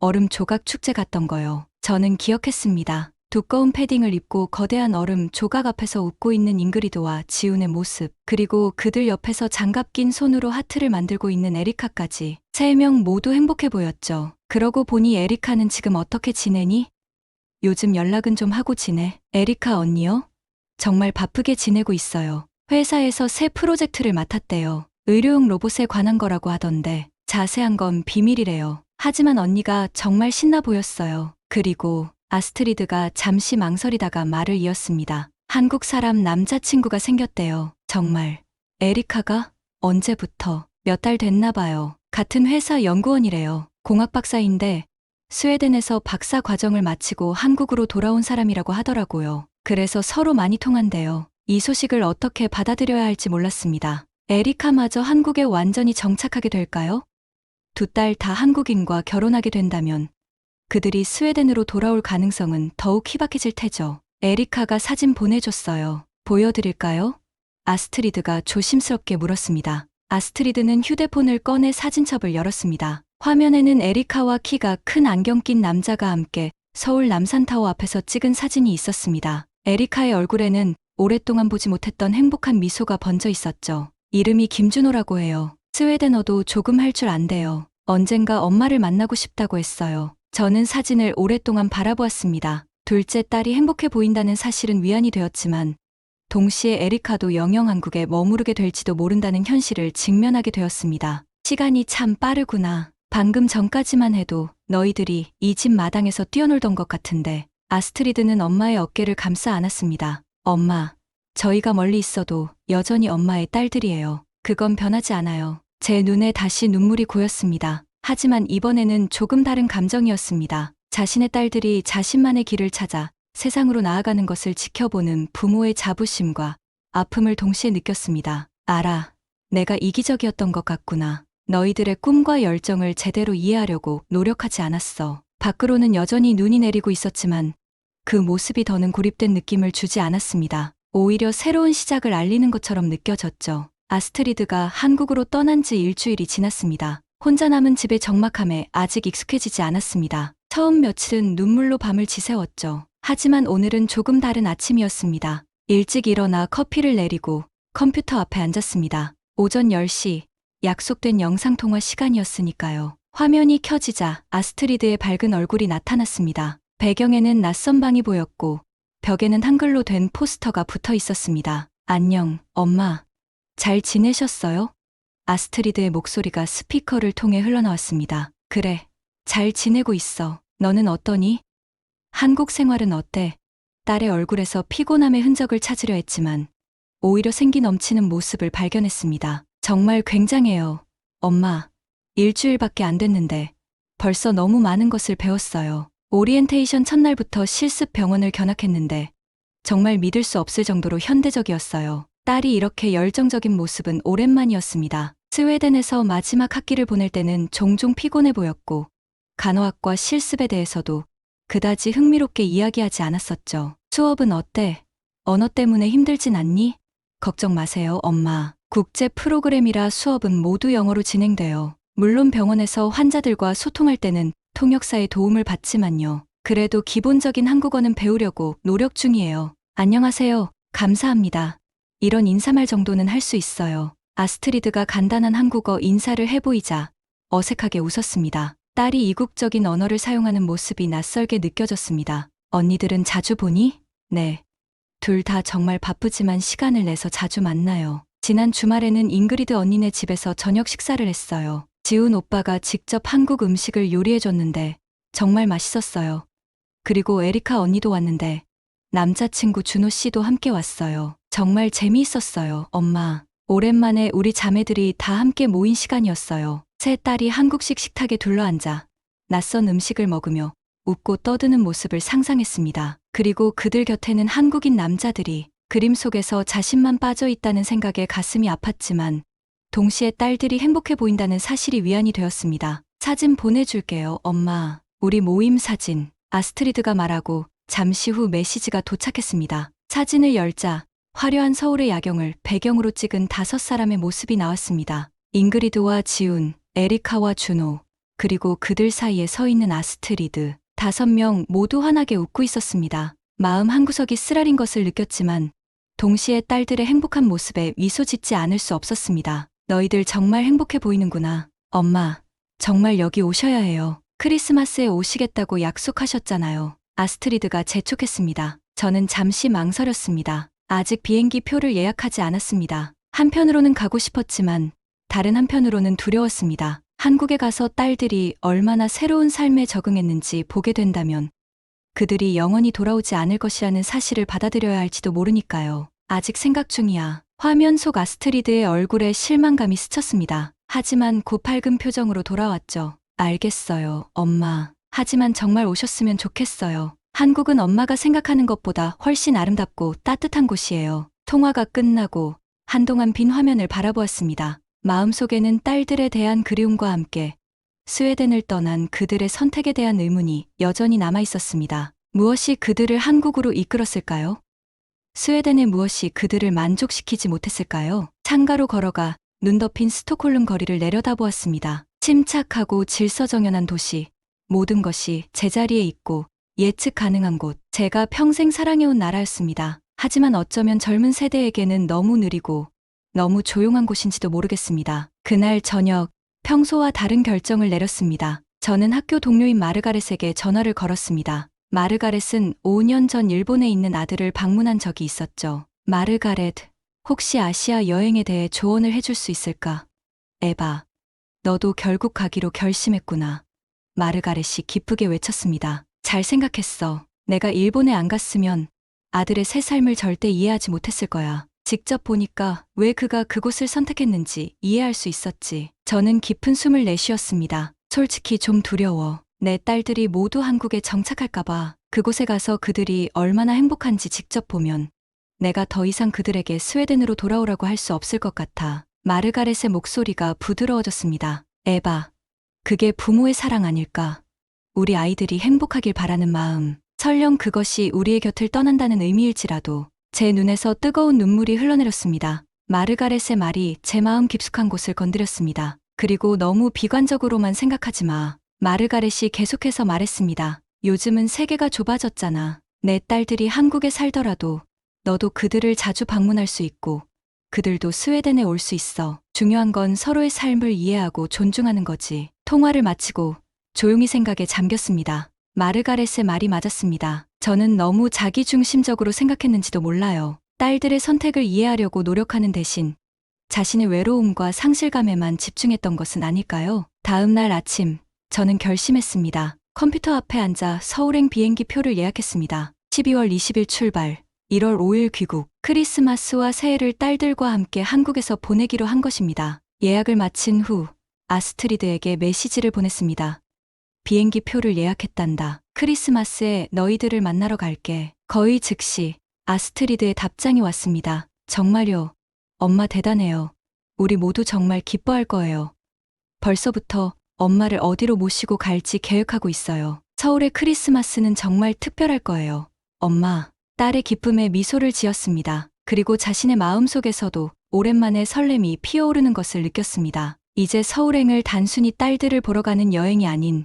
얼음 조각 축제 갔던 거요. 저는 기억했습니다. 두꺼운 패딩을 입고 거대한 얼음 조각 앞에서 웃고 있는 잉그리드와 지훈의 모습, 그리고 그들 옆에서 장갑 낀 손으로 하트를 만들고 있는 에리카까지 3명 모두 행복해 보였죠. 그러고 보니 에리카는 지금 어떻게 지내니? 요즘 연락은 좀 하고 지내. 에리카 언니요? 정말 바쁘게 지내고 있어요. 회사에서 새 프로젝트를 맡았대요. 의료용 로봇에 관한 거라고 하던데 자세한 건 비밀이래요. 하지만 언니가 정말 신나 보였어요. 그리고 아스트리드가 잠시 망설이다가 말을 이었습니다. 한국 사람 남자친구가 생겼대요. 정말. 에리카가? 언제부터? 몇 달 됐나 봐요. 같은 회사 연구원이래요. 공학 박사인데 스웨덴에서 박사 과정을 마치고 한국으로 돌아온 사람이라고 하더라고요. 그래서 서로 많이 통한대요. 이 소식을 어떻게 받아들여야 할지 몰랐습니다. 에리카마저 한국에 완전히 정착하게 될까요? 2딸 다 한국인과 결혼하게 된다면 그들이 스웨덴으로 돌아올 가능성은 더욱 희박해질 테죠. 에리카가 사진 보내줬어요. 보여드릴까요? 아스트리드가 조심스럽게 물었습니다. 아스트리드는 휴대폰을 꺼내 사진첩을 열었습니다. 화면에는 에리카와 키가 큰 안경 낀 남자가 함께 서울 남산타워 앞에서 찍은 사진이 있었습니다. 에리카의 얼굴에는 오랫동안 보지 못했던 행복한 미소가 번져 있었죠. 이름이 김준호라고 해요. 스웨덴어도 조금 할 줄 안대요. 언젠가 엄마를 만나고 싶다고 했어요. 저는 사진을 오랫동안 바라보았습니다. 둘째 딸이 행복해 보인다는 사실은 위안이 되었지만 동시에 에리카도 영영 한국에 머무르게 될지도 모른다는 현실을 직면하게 되었습니다. 시간이 참 빠르구나. 방금 전까지만 해도 너희들이 이 집 마당에서 뛰어놀던 것 같은데. 아스트리드는 엄마의 어깨를 감싸 안았습니다. 엄마, 저희가 멀리 있어도 여전히 엄마의 딸들이에요. 그건 변하지 않아요. 제 눈에 다시 눈물이 고였습니다. 하지만 이번에는 조금 다른 감정이었습니다. 자신의 딸들이 자신만의 길을 찾아 세상으로 나아가는 것을 지켜보는 부모의 자부심과 아픔을 동시에 느꼈습니다. 알아. 내가 이기적이었던 것 같구나. 너희들의 꿈과 열정을 제대로 이해하려고 노력하지 않았어. 밖으로는 여전히 눈이 내리고 있었지만 그 모습이 더는 고립된 느낌을 주지 않았습니다. 오히려 새로운 시작을 알리는 것처럼 느껴졌죠. 아스트리드가 한국으로 떠난 지 일주일이 지났습니다. 혼자 남은 집의 적막함에 아직 익숙해지지 않았습니다. 처음 며칠은 눈물로 밤을 지새웠죠. 하지만 오늘은 조금 다른 아침이었습니다. 일찍 일어나 커피를 내리고 컴퓨터 앞에 앉았습니다. 오전 10시, 약속된 영상통화 시간이었으니까요. 화면이 켜지자 아스트리드의 밝은 얼굴이 나타났습니다. 배경에는 낯선 방이 보였고 벽에는 한글로 된 포스터가 붙어 있었습니다. 안녕, 엄마. 잘 지내셨어요? 아스트리드의 목소리가 스피커를 통해 흘러나왔습니다. 그래, 잘 지내고 있어. 너는 어떠니? 한국 생활은 어때? 딸의 얼굴에서 피곤함의 흔적을 찾으려 했지만 오히려 생기 넘치는 모습을 발견했습니다. 정말 굉장해요. 엄마, 일주일밖에 안 됐는데 벌써 너무 많은 것을 배웠어요. 오리엔테이션 첫날부터 실습 병원을 견학했는데 정말 믿을 수 없을 정도로 현대적이었어요. 딸이 이렇게 열정적인 모습은 오랜만이었습니다. 스웨덴에서 마지막 학기를 보낼 때는 종종 피곤해 보였고 간호학과 실습에 대해서도 그다지 흥미롭게 이야기하지 않았었죠. 수업은 어때? 언어 때문에 힘들진 않니? 걱정 마세요, 엄마. 국제 프로그램이라 수업은 모두 영어로 진행돼요. 물론 병원에서 환자들과 소통할 때는 통역사의 도움을 받지만요. 그래도 기본적인 한국어는 배우려고 노력 중이에요. 안녕하세요. 감사합니다. 이런 인사말 정도는 할 수 있어요. 아스트리드가 간단한 한국어 인사를 해보이자 어색하게 웃었습니다. 딸이 이국적인 언어를 사용하는 모습이 낯설게 느껴졌습니다. 언니들은 자주 보니? 네. 둘 다 정말 바쁘지만 시간을 내서 자주 만나요. 지난 주말에는 잉그리드 언니네 집에서 저녁 식사를 했어요. 지훈 오빠가 직접 한국 음식을 요리해줬는데 정말 맛있었어요. 그리고 에리카 언니도 왔는데 남자친구 준호 씨도 함께 왔어요. 정말 재미있었어요, 엄마. 오랜만에 우리 자매들이 다 함께 모인 시간이었어요. 세 딸이 한국식 식탁에 둘러앉아 낯선 음식을 먹으며 웃고 떠드는 모습을 상상했습니다. 그리고 그들 곁에는 한국인 남자들이 그림 속에서 자신만 빠져 있다는 생각에 가슴이 아팠지만 동시에 딸들이 행복해 보인다는 사실이 위안이 되었습니다. 사진 보내줄게요, 엄마. 우리 모임 사진. 아스트리드가 말하고 잠시 후 메시지가 도착했습니다. 사진을 열자 화려한 서울의 야경을 배경으로 찍은 5사람의 모습이 나왔습니다. 잉그리드와 지훈, 에리카와 준호, 그리고 그들 사이에 서 있는 아스트리드. 5명 모두 환하게 웃고 있었습니다. 마음 한구석이 쓰라린 것을 느꼈지만 동시에 딸들의 행복한 모습에 미소 짓지 않을 수 없었습니다. 너희들 정말 행복해 보이는구나. 엄마, 정말 여기 오셔야 해요. 크리스마스에 오시겠다고 약속하셨잖아요. 아스트리드가 재촉했습니다. 저는 잠시 망설였습니다. 아직 비행기 표를 예약하지 않았습니다. 한편으로는 가고 싶었지만 다른 한편으로는 두려웠습니다. 한국에 가서 딸들이 얼마나 새로운 삶에 적응했는지 보게 된다면 그들이 영원히 돌아오지 않을 것이라는 사실을 받아들여야 할지도 모르니까요. 아직 생각 중이야. 화면 속 아스트리드의 얼굴에 실망감이 스쳤습니다. 하지만 곧 밝은 표정으로 돌아왔죠. 알겠어요, 엄마. 하지만 정말 오셨으면 좋겠어요. 한국은 엄마가 생각하는 것보다 훨씬 아름답고 따뜻한 곳이에요. 통화가 끝나고 한동안 빈 화면을 바라보았습니다. 마음속에는 딸들에 대한 그리움과 함께 스웨덴을 떠난 그들의 선택에 대한 의문이 여전히 남아 있었습니다. 무엇이 그들을 한국으로 이끌었을까요? 스웨덴의 무엇이 그들을 만족시키지 못했을까요? 창가로 걸어가 눈 덮인 스톡홀름 거리를 내려다보았습니다. 침착하고 질서정연한 도시, 모든 것이 제자리에 있고 예측 가능한 곳, 제가 평생 사랑해온 나라였습니다. 하지만 어쩌면 젊은 세대에게는 너무 느리고 너무 조용한 곳인지도 모르겠습니다. 그날 저녁, 평소와 다른 결정을 내렸습니다. 저는 학교 동료인 마르가렛에게 전화를 걸었습니다. 마르가렛은 5년 전 일본에 있는 아들을 방문한 적이 있었죠. 마르가렛, 혹시 아시아 여행에 대해 조언을 해줄 수 있을까? 에바, 너도 결국 가기로 결심했구나. 마르가렛이 기쁘게 외쳤습니다. 잘 생각했어. 내가 일본에 안 갔으면 아들의 새 삶을 절대 이해하지 못했을 거야. 직접 보니까 왜 그가 그곳을 선택했는지 이해할 수 있었지. 저는 깊은 숨을 내쉬었습니다. 솔직히 좀 두려워. 내 딸들이 모두 한국에 정착할까봐. 그곳에 가서 그들이 얼마나 행복한지 직접 보면 내가 더 이상 그들에게 스웨덴으로 돌아오라고 할 수 없을 것 같아. 마르가렛의 목소리가 부드러워졌습니다. 에바, 그게 부모의 사랑 아닐까? 우리 아이들이 행복하길 바라는 마음. 설령 그것이 우리의 곁을 떠난다는 의미일지라도. 제 눈에서 뜨거운 눈물이 흘러내렸습니다. 마르가렛의 말이 제 마음 깊숙한 곳을 건드렸습니다. 그리고 너무 비관적으로만 생각하지 마. 마르가렛이 계속해서 말했습니다. 요즘은 세계가 좁아졌잖아. 내 딸들이 한국에 살더라도 너도 그들을 자주 방문할 수 있고 그들도 스웨덴에 올 수 있어. 중요한 건 서로의 삶을 이해하고 존중하는 거지. 통화를 마치고 조용히 생각에 잠겼습니다. 마르가렛의 말이 맞았습니다. 저는 너무 자기중심적으로 생각했는지도 몰라요. 딸들의 선택을 이해하려고 노력하는 대신 자신의 외로움과 상실감에만 집중했던 것은 아닐까요? 다음 날 아침, 저는 결심했습니다. 컴퓨터 앞에 앉아 서울행 비행기 표를 예약했습니다. 12월 20일 출발, 1월 5일 귀국. 크리스마스와 새해를 딸들과 함께 한국에서 보내기로 한 것입니다. 예약을 마친 후 아스트리드에게 메시지를 보냈습니다. 비행기 표를 예약했단다. 크리스마스에 너희들을 만나러 갈게. 거의 즉시 아스트리드의 답장이 왔습니다. 정말요. 엄마 대단해요. 우리 모두 정말 기뻐할 거예요. 벌써부터 엄마를 어디로 모시고 갈지 계획하고 있어요. 서울의 크리스마스는 정말 특별할 거예요. 엄마, 딸의 기쁨에 미소를 지었습니다. 그리고 자신의 마음속에서도 오랜만에 설렘이 피어오르는 것을 느꼈습니다. 이제 서울행을 단순히 딸들을 보러 가는 여행이 아닌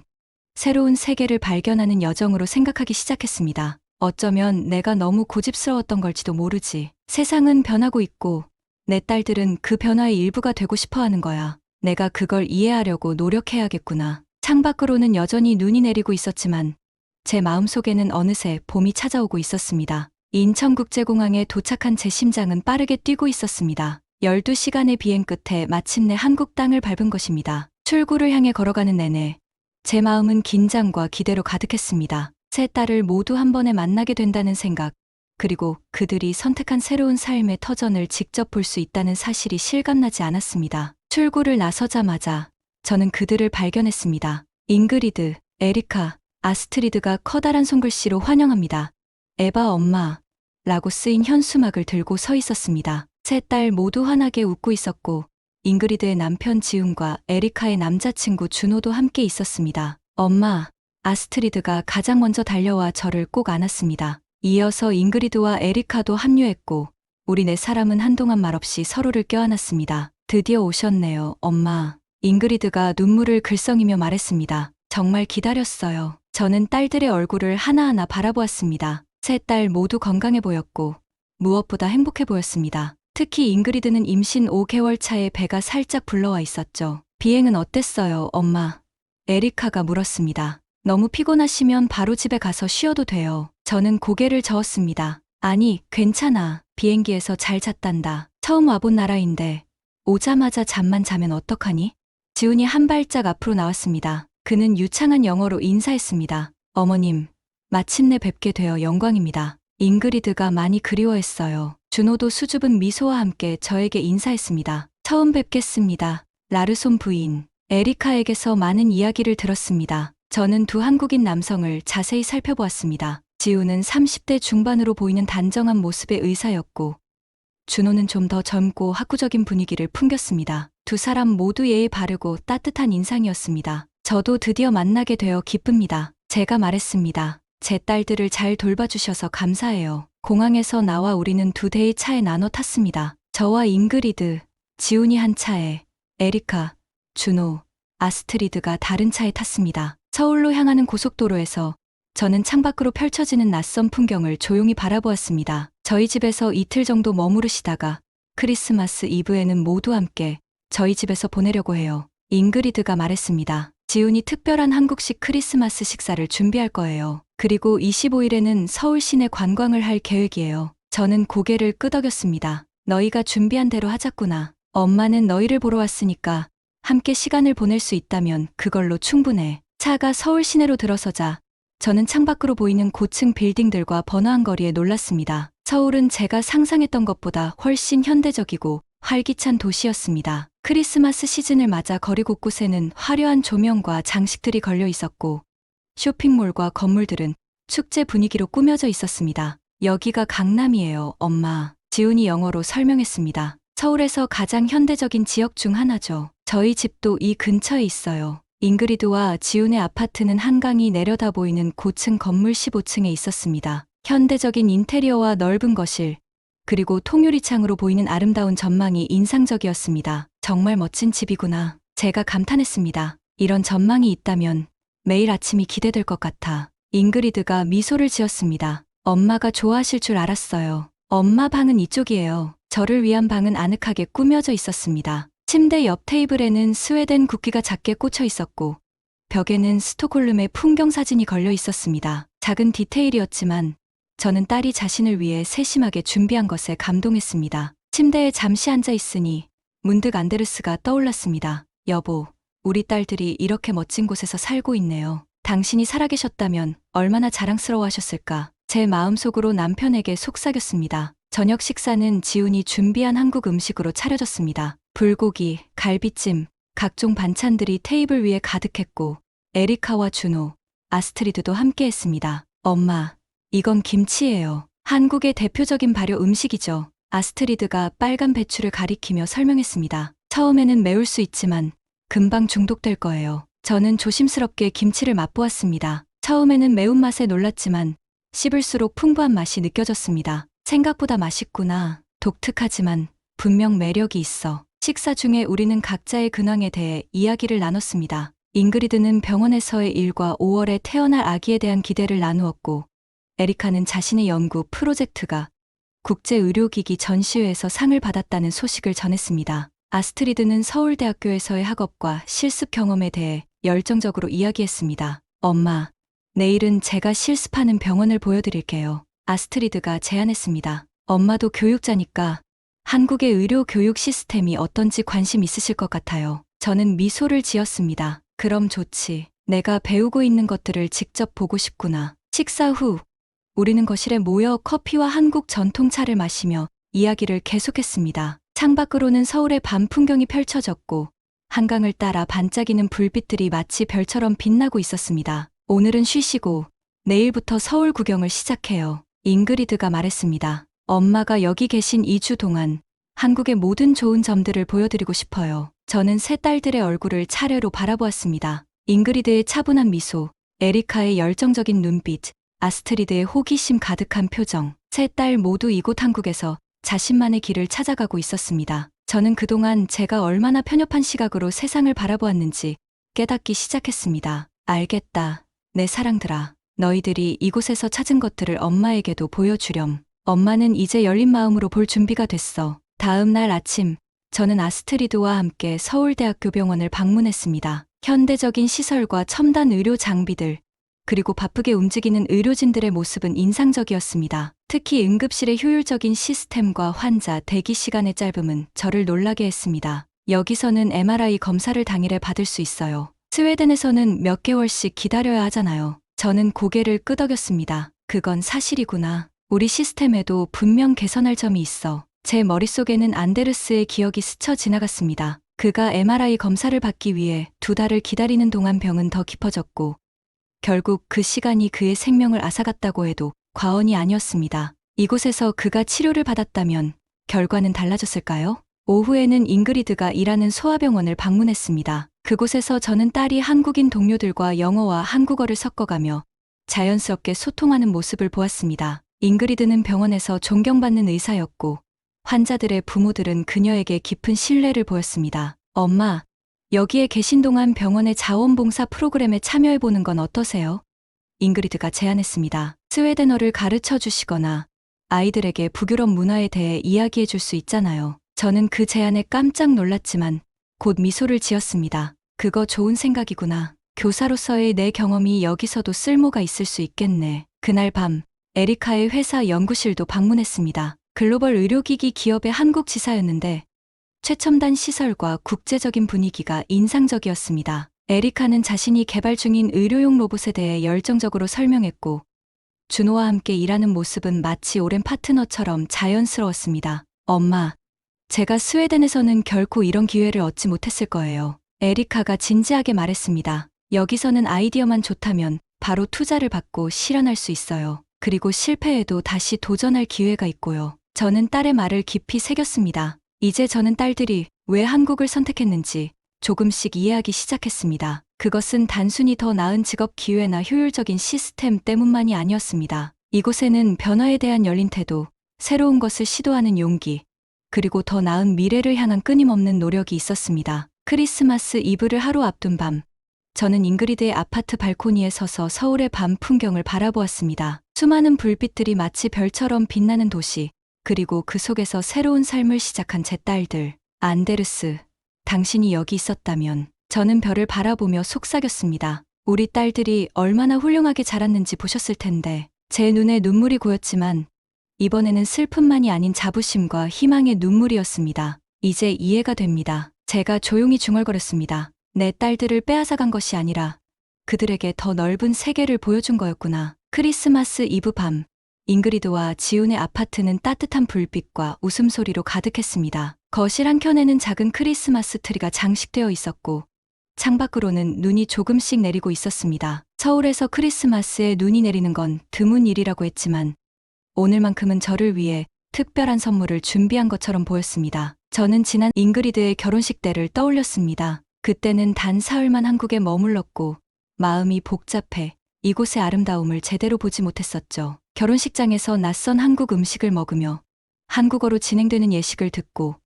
새로운 세계를 발견하는 여정으로 생각하기 시작했습니다. 어쩌면 내가 너무 고집스러웠던 걸지도 모르지. 세상은 변하고 있고 내 딸들은 그 변화의 일부가 되고 싶어 하는 거야. 내가 그걸 이해하려고 노력해야겠구나. 창밖으로는 여전히 눈이 내리고 있었지만 제 마음속에는 어느새 봄이 찾아오고 있었습니다. 인천국제공항에 도착한 제 심장은 빠르게 뛰고 있었습니다. 12시간의 비행 끝에 마침내 한국 땅을 밟은 것입니다. 출구를 향해 걸어가는 내내 제 마음은 긴장과 기대로 가득했습니다. 세 딸을 모두 한 번에 만나게 된다는 생각, 그리고 그들이 선택한 새로운 삶의 터전을 직접 볼 수 있다는 사실이 실감나지 않았습니다. 출구를 나서자마자 저는 그들을 발견했습니다. 잉그리드, 에리카, 아스트리드가 커다란 손글씨로 환영합니다. 에바 엄마 라고 쓰인 현수막을 들고 서 있었습니다. 세 딸 모두 환하게 웃고 있었고 잉그리드의 남편 지훈과 에리카의 남자친구 준호도 함께 있었습니다. 엄마, 아스트리드가 가장 먼저 달려와 저를 꼭 안았습니다. 이어서 잉그리드와 에리카도 합류했고 우리 네 사람은 한동안 말없이 서로를 껴안았습니다. 드디어 오셨네요, 엄마. 잉그리드가 눈물을 글썽이며 말했습니다. 정말 기다렸어요. 저는 딸들의 얼굴을 하나하나 바라보았습니다. 세 딸 모두 건강해 보였고 무엇보다 행복해 보였습니다. 특히 잉그리드는 임신 5개월 차에 배가 살짝 불러와 있었죠. 비행은 어땠어요, 엄마? 에리카가 물었습니다. 너무 피곤하시면 바로 집에 가서 쉬어도 돼요. 저는 고개를 저었습니다. 아니, 괜찮아. 비행기에서 잘 잤단다. 처음 와본 나라인데 오자마자 잠만 자면 어떡하니? 지훈이 한 발짝 앞으로 나왔습니다. 그는 유창한 영어로 인사했습니다. 어머님, 마침내 뵙게 되어 영광입니다. 잉그리드가 많이 그리워했어요. 준호도 수줍은 미소와 함께 저에게 인사했습니다. 처음 뵙겠습니다. 라르손 부인. 에리카에게서 많은 이야기를 들었습니다. 저는 두 한국인 남성을 자세히 살펴보았습니다. 지우는 30대 중반으로 보이는 단정한 모습의 의사였고 준호는 좀 더 젊고 학구적인 분위기를 풍겼습니다. 두 사람 모두 예의 바르고 따뜻한 인상이었습니다. 저도 드디어 만나게 되어 기쁩니다. 제가 말했습니다. 제 딸들을 잘 돌봐주셔서 감사해요. 공항에서 나와 우리는 두 대의 차에 나눠 탔습니다. 저와 잉그리드, 지훈이 한 차에, 에리카, 준호, 아스트리드가 다른 차에 탔습니다. 서울로 향하는 고속도로에서 저는 창밖으로 펼쳐지는 낯선 풍경을 조용히 바라보았습니다. 저희 집에서 이틀 정도 머무르시다가 크리스마스 이브에는 모두 함께 저희 집에서 보내려고 해요. 잉그리드가 말했습니다. 지훈이 특별한 한국식 크리스마스 식사를 준비할 거예요. 그리고 25일에는 서울 시내 관광을 할 계획이에요. 저는 고개를 끄덕였습니다. 너희가 준비한 대로 하자꾸나. 엄마는 너희를 보러 왔으니까 함께 시간을 보낼 수 있다면 그걸로 충분해. 차가 서울 시내로 들어서자 저는 창밖으로 보이는 고층 빌딩들과 번화한 거리에 놀랐습니다. 서울은 제가 상상했던 것보다 훨씬 현대적이고 활기찬 도시였습니다. 크리스마스 시즌을 맞아 거리 곳곳에는 화려한 조명과 장식들이 걸려 있었고 쇼핑몰과 건물들은 축제 분위기로 꾸며져 있었습니다. 여기가 강남이에요, 엄마. 지훈이 영어로 설명했습니다. 서울에서 가장 현대적인 지역 중 하나죠. 저희 집도 이 근처에 있어요. 잉그리드와 지훈의 아파트는 한강이 내려다 보이는 고층 건물 15층에 있었습니다. 현대적인 인테리어와 넓은 거실, 그리고 통유리창으로 보이는 아름다운 전망이 인상적이었습니다. 정말 멋진 집이구나. 제가 감탄했습니다. 이런 전망이 있다면 매일 아침이 기대될 것 같아. 잉그리드가 미소를 지었습니다. 엄마가 좋아하실 줄 알았어요. 엄마 방은 이쪽이에요. 저를 위한 방은 아늑하게 꾸며져 있었습니다. 침대 옆 테이블에는 스웨덴 국기가 작게 꽂혀 있었고 벽에는 스톡홀름의 풍경 사진이 걸려 있었습니다. 작은 디테일이었지만 저는 딸이 자신을 위해 세심하게 준비한 것에 감동했습니다. 침대에 잠시 앉아 있으니 문득 안데르스가 떠올랐습니다. 여보, 우리 딸들이 이렇게 멋진 곳에서 살고 있네요. 당신이 살아계셨다면 얼마나 자랑스러워하셨을까. 제 마음속으로 남편에게 속삭였습니다. 저녁 식사는 지훈이 준비한 한국 음식으로 차려졌습니다. 불고기, 갈비찜, 각종 반찬들이 테이블 위에 가득했고 에리카와 준호, 아스트리드도 함께했습니다. 엄마, 이건 김치예요. 한국의 대표적인 발효 음식이죠. 아스트리드가 빨간 배추를 가리키며 설명했습니다. 처음에는 매울 수 있지만 금방 중독될 거예요. 저는 조심스럽게 김치를 맛보았습니다. 처음에는 매운맛에 놀랐지만 씹을수록 풍부한 맛이 느껴졌습니다. 생각보다 맛있구나. 독특하지만 분명 매력이 있어. 식사 중에 우리는 각자의 근황에 대해 이야기를 나눴습니다. 잉그리드는 병원에서의 일과 5월에 태어날 아기에 대한 기대를 나누었고 에리카는 자신의 연구 프로젝트가 국제의료기기 전시회에서 상을 받았다는 소식을 전했습니다. 아스트리드는 서울대학교에서의 학업과 실습 경험에 대해 열정적으로 이야기했습니다. 엄마, 내일은 제가 실습하는 병원을 보여드릴게요. 아스트리드가 제안했습니다. 엄마도 교육자니까 한국의 의료 교육 시스템이 어떤지 관심 있으실 것 같아요. 저는 미소를 지었습니다. 그럼 좋지. 내가 배우고 있는 것들을 직접 보고 싶구나. 식사 후 우리는 거실에 모여 커피와 한국 전통차를 마시며 이야기를 계속했습니다. 창밖으로는 서울의 밤 풍경이 펼쳐졌고 한강을 따라 반짝이는 불빛들이 마치 별처럼 빛나고 있었습니다. 오늘은 쉬시고 내일부터 서울 구경을 시작해요. 잉그리드가 말했습니다. 엄마가 여기 계신 2주 동안 한국의 모든 좋은 점들을 보여드리고 싶어요. 저는 세 딸들의 얼굴을 차례로 바라보았습니다. 잉그리드의 차분한 미소, 에리카의 열정적인 눈빛, 아스트리드의 호기심 가득한 표정. 세 딸 모두 이곳 한국에서 자신만의 길을 찾아가고 있었습니다. 저는 그동안 제가 얼마나 편협한 시각으로 세상을 바라보았는지 깨닫기 시작했습니다. 알겠다, 내 사랑들아. 너희들이 이곳에서 찾은 것들을 엄마에게도 보여주렴. 엄마는 이제 열린 마음으로 볼 준비가 됐어. 다음 날 아침, 저는 아스트리드와 함께 서울대학교 병원을 방문했습니다. 현대적인 시설과 첨단 의료 장비들, 그리고 바쁘게 움직이는 의료진들의 모습은 인상적이었습니다. 특히 응급실의 효율적인 시스템과 환자 대기 시간의 짧음은 저를 놀라게 했습니다. 여기서는 MRI 검사를 당일에 받을 수 있어요. 스웨덴에서는 몇 개월씩 기다려야 하잖아요. 저는 고개를 끄덕였습니다. 그건 사실이구나. 우리 시스템에도 분명 개선할 점이 있어. 제 머릿속에는 안데르스의 기억이 스쳐 지나갔습니다. 그가 MRI 검사를 받기 위해 2달을 기다리는 동안 병은 더 깊어졌고, 결국 그 시간이 그의 생명을 앗아갔다고 해도 과언이 아니었습니다. 이곳에서 그가 치료를 받았다면 결과는 달라졌을까요? 오후에는 잉그리드가 일하는 소아병원을 방문했습니다. 그곳에서 저는 딸이 한국인 동료들과 영어와 한국어를 섞어가며 자연스럽게 소통하는 모습을 보았습니다. 잉그리드는 병원에서 존경받는 의사였고, 환자들의 부모들은 그녀에게 깊은 신뢰를 보였습니다. 엄마, 여기에 계신 동안 병원의 자원봉사 프로그램에 참여해보는 건 어떠세요? 잉그리드가 제안했습니다. 스웨덴어를 가르쳐 주시거나 아이들에게 북유럽 문화에 대해 이야기해 줄 수 있잖아요. 저는 그 제안에 깜짝 놀랐지만 곧 미소를 지었습니다. 그거 좋은 생각이구나. 교사로서의 내 경험이 여기서도 쓸모가 있을 수 있겠네. 그날 밤, 에리카의 회사 연구실도 방문했습니다. 글로벌 의료기기 기업의 한국 지사였는데 최첨단 시설과 국제적인 분위기가 인상적이었습니다. 에리카는 자신이 개발 중인 의료용 로봇에 대해 열정적으로 설명했고, 준호와 함께 일하는 모습은 마치 오랜 파트너처럼 자연스러웠습니다. 엄마, 제가 스웨덴에서는 결코 이런 기회를 얻지 못했을 거예요. 에리카가 진지하게 말했습니다. 여기서는 아이디어만 좋다면 바로 투자를 받고 실현할 수 있어요. 그리고 실패해도 다시 도전할 기회가 있고요. 저는 딸의 말을 깊이 새겼습니다. 이제 저는 딸들이 왜 한국을 선택했는지 조금씩 이해하기 시작했습니다. 그것은 단순히 더 나은 직업 기회나 효율적인 시스템 때문만이 아니었습니다. 이곳에는 변화에 대한 열린 태도, 새로운 것을 시도하는 용기, 그리고 더 나은 미래를 향한 끊임없는 노력이 있었습니다. 크리스마스 이브를 하루 앞둔 밤, 저는 잉그리드의 아파트 발코니에 서서 서울의 밤 풍경을 바라보았습니다. 수많은 불빛들이 마치 별처럼 빛나는 도시, 그리고 그 속에서 새로운 삶을 시작한 제 딸들. 안데르스, 당신이 여기 있었다면. 저는 별을 바라보며 속삭였습니다. 우리 딸들이 얼마나 훌륭하게 자랐는지 보셨을 텐데. 제 눈에 눈물이 고였지만 이번에는 슬픔만이 아닌 자부심과 희망의 눈물이었습니다. 이제 이해가 됩니다. 제가 조용히 중얼거렸습니다. 내 딸들을 빼앗아간 것이 아니라 그들에게 더 넓은 세계를 보여준 거였구나. 크리스마스 이브 밤, 잉그리드와 지훈의 아파트는 따뜻한 불빛과 웃음소리로 가득했습니다. 거실 한켠에는 작은 크리스마스 트리가 장식되어 있었고, 창밖으로는 눈이 조금씩 내리고 있었습니다. 서울에서 크리스마스에 눈이 내리는 건 드문 일이라고 했지만 오늘만큼은 저를 위해 특별한 선물을 준비한 것처럼 보였습니다. 저는 지난 잉그리드의 결혼식 때를 떠올렸습니다. 그때는 단 사흘만 한국에 머물렀고 마음이 복잡해 이곳의 아름다움을 제대로 보지 못했었죠. 결혼식장에서 낯선 한국 음식을 먹으며 한국어로 진행되는 예식을 듣고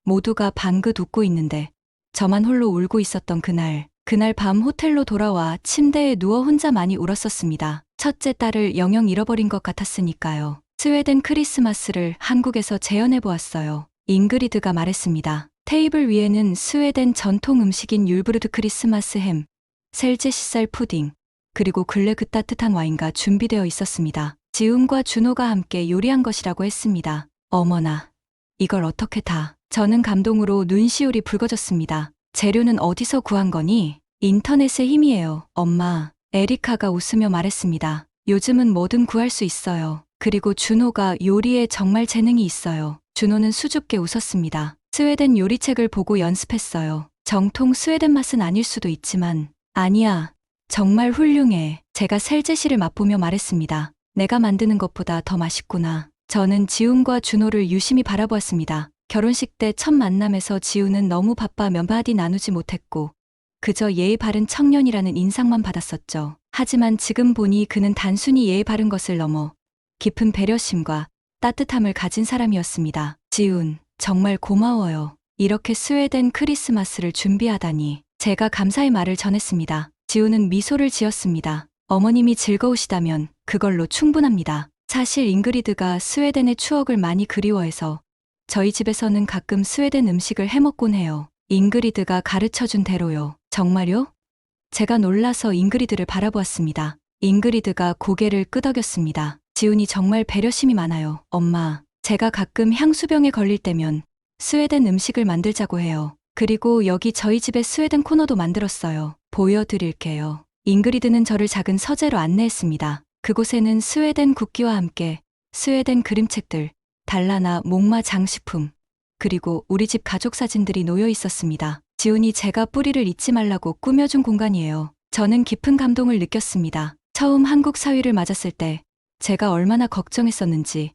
모두가 방긋 웃고 있는데 저만 홀로 울고 있었던 그날 밤 호텔로 돌아와 침대에 누워 혼자 많이 울었었습니다. 첫째 딸을 영영 잃어버린 것 같았으니까요. 스웨덴 크리스마스를 한국에서 재현해 보았어요. 잉그리드가 말했습니다. 테이블 위에는 스웨덴 전통 음식인 율브르드 크리스마스 햄, 셀제시살 푸딩, 그리고 근래 그 따뜻한 와인과 준비되어 있었습니다. 지훈과 준호가 함께 요리한 것이라고 했습니다. 어머나, 이걸 어떻게 다. 저는 감동으로 눈시울이 붉어졌습니다. 재료는 어디서 구한 거니? 인터넷의 힘이에요, 엄마. 에리카가 웃으며 말했습니다. 요즘은 뭐든 구할 수 있어요. 그리고 준호가 요리에 정말 재능이 있어요. 준호는 수줍게 웃었습니다. 스웨덴 요리책을 보고 연습했어요. 정통 스웨덴 맛은 아닐 수도 있지만, 아니야, 정말 훌륭해. 제가 셀제시를 맛보며 말했습니다. 내가 만드는 것보다 더 맛있구나. 저는 지훈과 준호를 유심히 바라보았습니다. 결혼식 때 첫 만남에서 지훈은 너무 바빠 몇 마디 나누지 못했고 그저 예의 바른 청년이라는 인상만 받았었죠. 하지만 지금 보니 그는 단순히 예의 바른 것을 넘어 깊은 배려심과 따뜻함을 가진 사람이었습니다. 지훈, 정말 고마워요. 이렇게 스웨덴 크리스마스를 준비하다니. 제가 감사의 말을 전했습니다. 지훈은 미소를 지었습니다. 어머님이 즐거우시다면 그걸로 충분합니다. 사실 잉그리드가 스웨덴의 추억을 많이 그리워해서 저희 집에서는 가끔 스웨덴 음식을 해먹곤 해요. 잉그리드가 가르쳐준 대로요. 정말요? 제가 놀라서 잉그리드를 바라보았습니다. 잉그리드가 고개를 끄덕였습니다. 지훈이 정말 배려심이 많아요. 엄마, 제가 가끔 향수병에 걸릴 때면 스웨덴 음식을 만들자고 해요. 그리고 여기 저희 집에 스웨덴 코너도 만들었어요. 보여드릴게요. 잉그리드는 저를 작은 서재로 안내했습니다. 그곳에는 스웨덴 국기와 함께 스웨덴 그림책들, 달라나 목마 장식품, 그리고 우리 집 가족 사진들이 놓여 있었습니다. 지훈이 제가 뿌리를 잊지 말라고 꾸며준 공간이에요. 저는 깊은 감동을 느꼈습니다. 처음 한국 사위를 맞았을 때 제가 얼마나 걱정했었는지,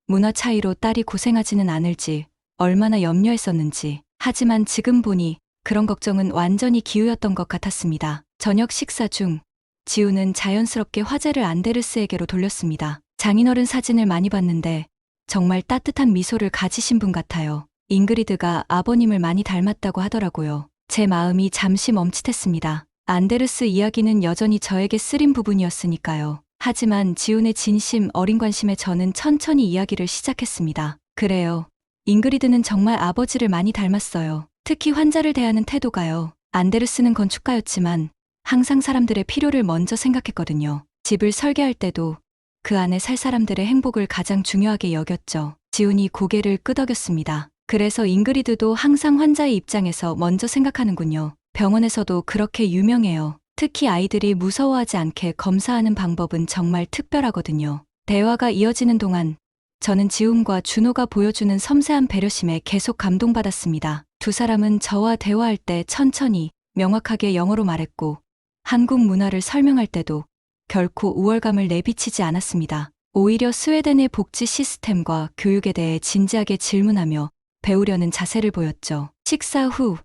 문화 차이로 딸이 고생하지는 않을지 얼마나 염려했었는지. 하지만 지금 보니 그런 걱정은 완전히 기우였던 것 같았습니다. 저녁 식사 중 지우는 자연스럽게 화제를 안데르스에게로 돌렸습니다. 장인어른 사진을 많이 봤는데 정말 따뜻한 미소를 가지신 분 같아요. 잉그리드가 아버님을 많이 닮았다고 하더라고요. 제 마음이 잠시 멈칫했습니다. 안데르스 이야기는 여전히 저에게 쓰린 부분이었으니까요. 하지만 지훈의 진심 어린 관심에 저는 천천히 이야기를 시작했습니다. 그래요. 잉그리드는 정말 아버지를 많이 닮았어요. 특히 환자를 대하는 태도가요. 안데르스는 건축가였지만 항상 사람들의 필요를 먼저 생각했거든요. 집을 설계할 때도 그 안에 살 사람들의 행복을 가장 중요하게 여겼죠. 지훈이 고개를 끄덕였습니다. 그래서 잉그리드도 항상 환자의 입장에서 먼저 생각하는군요. 병원에서도 그렇게 유명해요. 특히 아이들이 무서워하지 않게 검사하는 방법은 정말 특별하거든요. 대화가 이어지는 동안 저는 지훈과 준호가 보여주는 섬세한 배려심에 계속 감동받았습니다. 두 사람은 저와 대화할 때 천천히 명확하게 영어로 말했고 한국 문화를 설명할 때도 결코 우월감을 내비치지 않았습니다. 오히려 스웨덴의 복지 시스템과 교육에 대해 진지하게 질문하며 배우려는 자세를 보였죠. 식사 후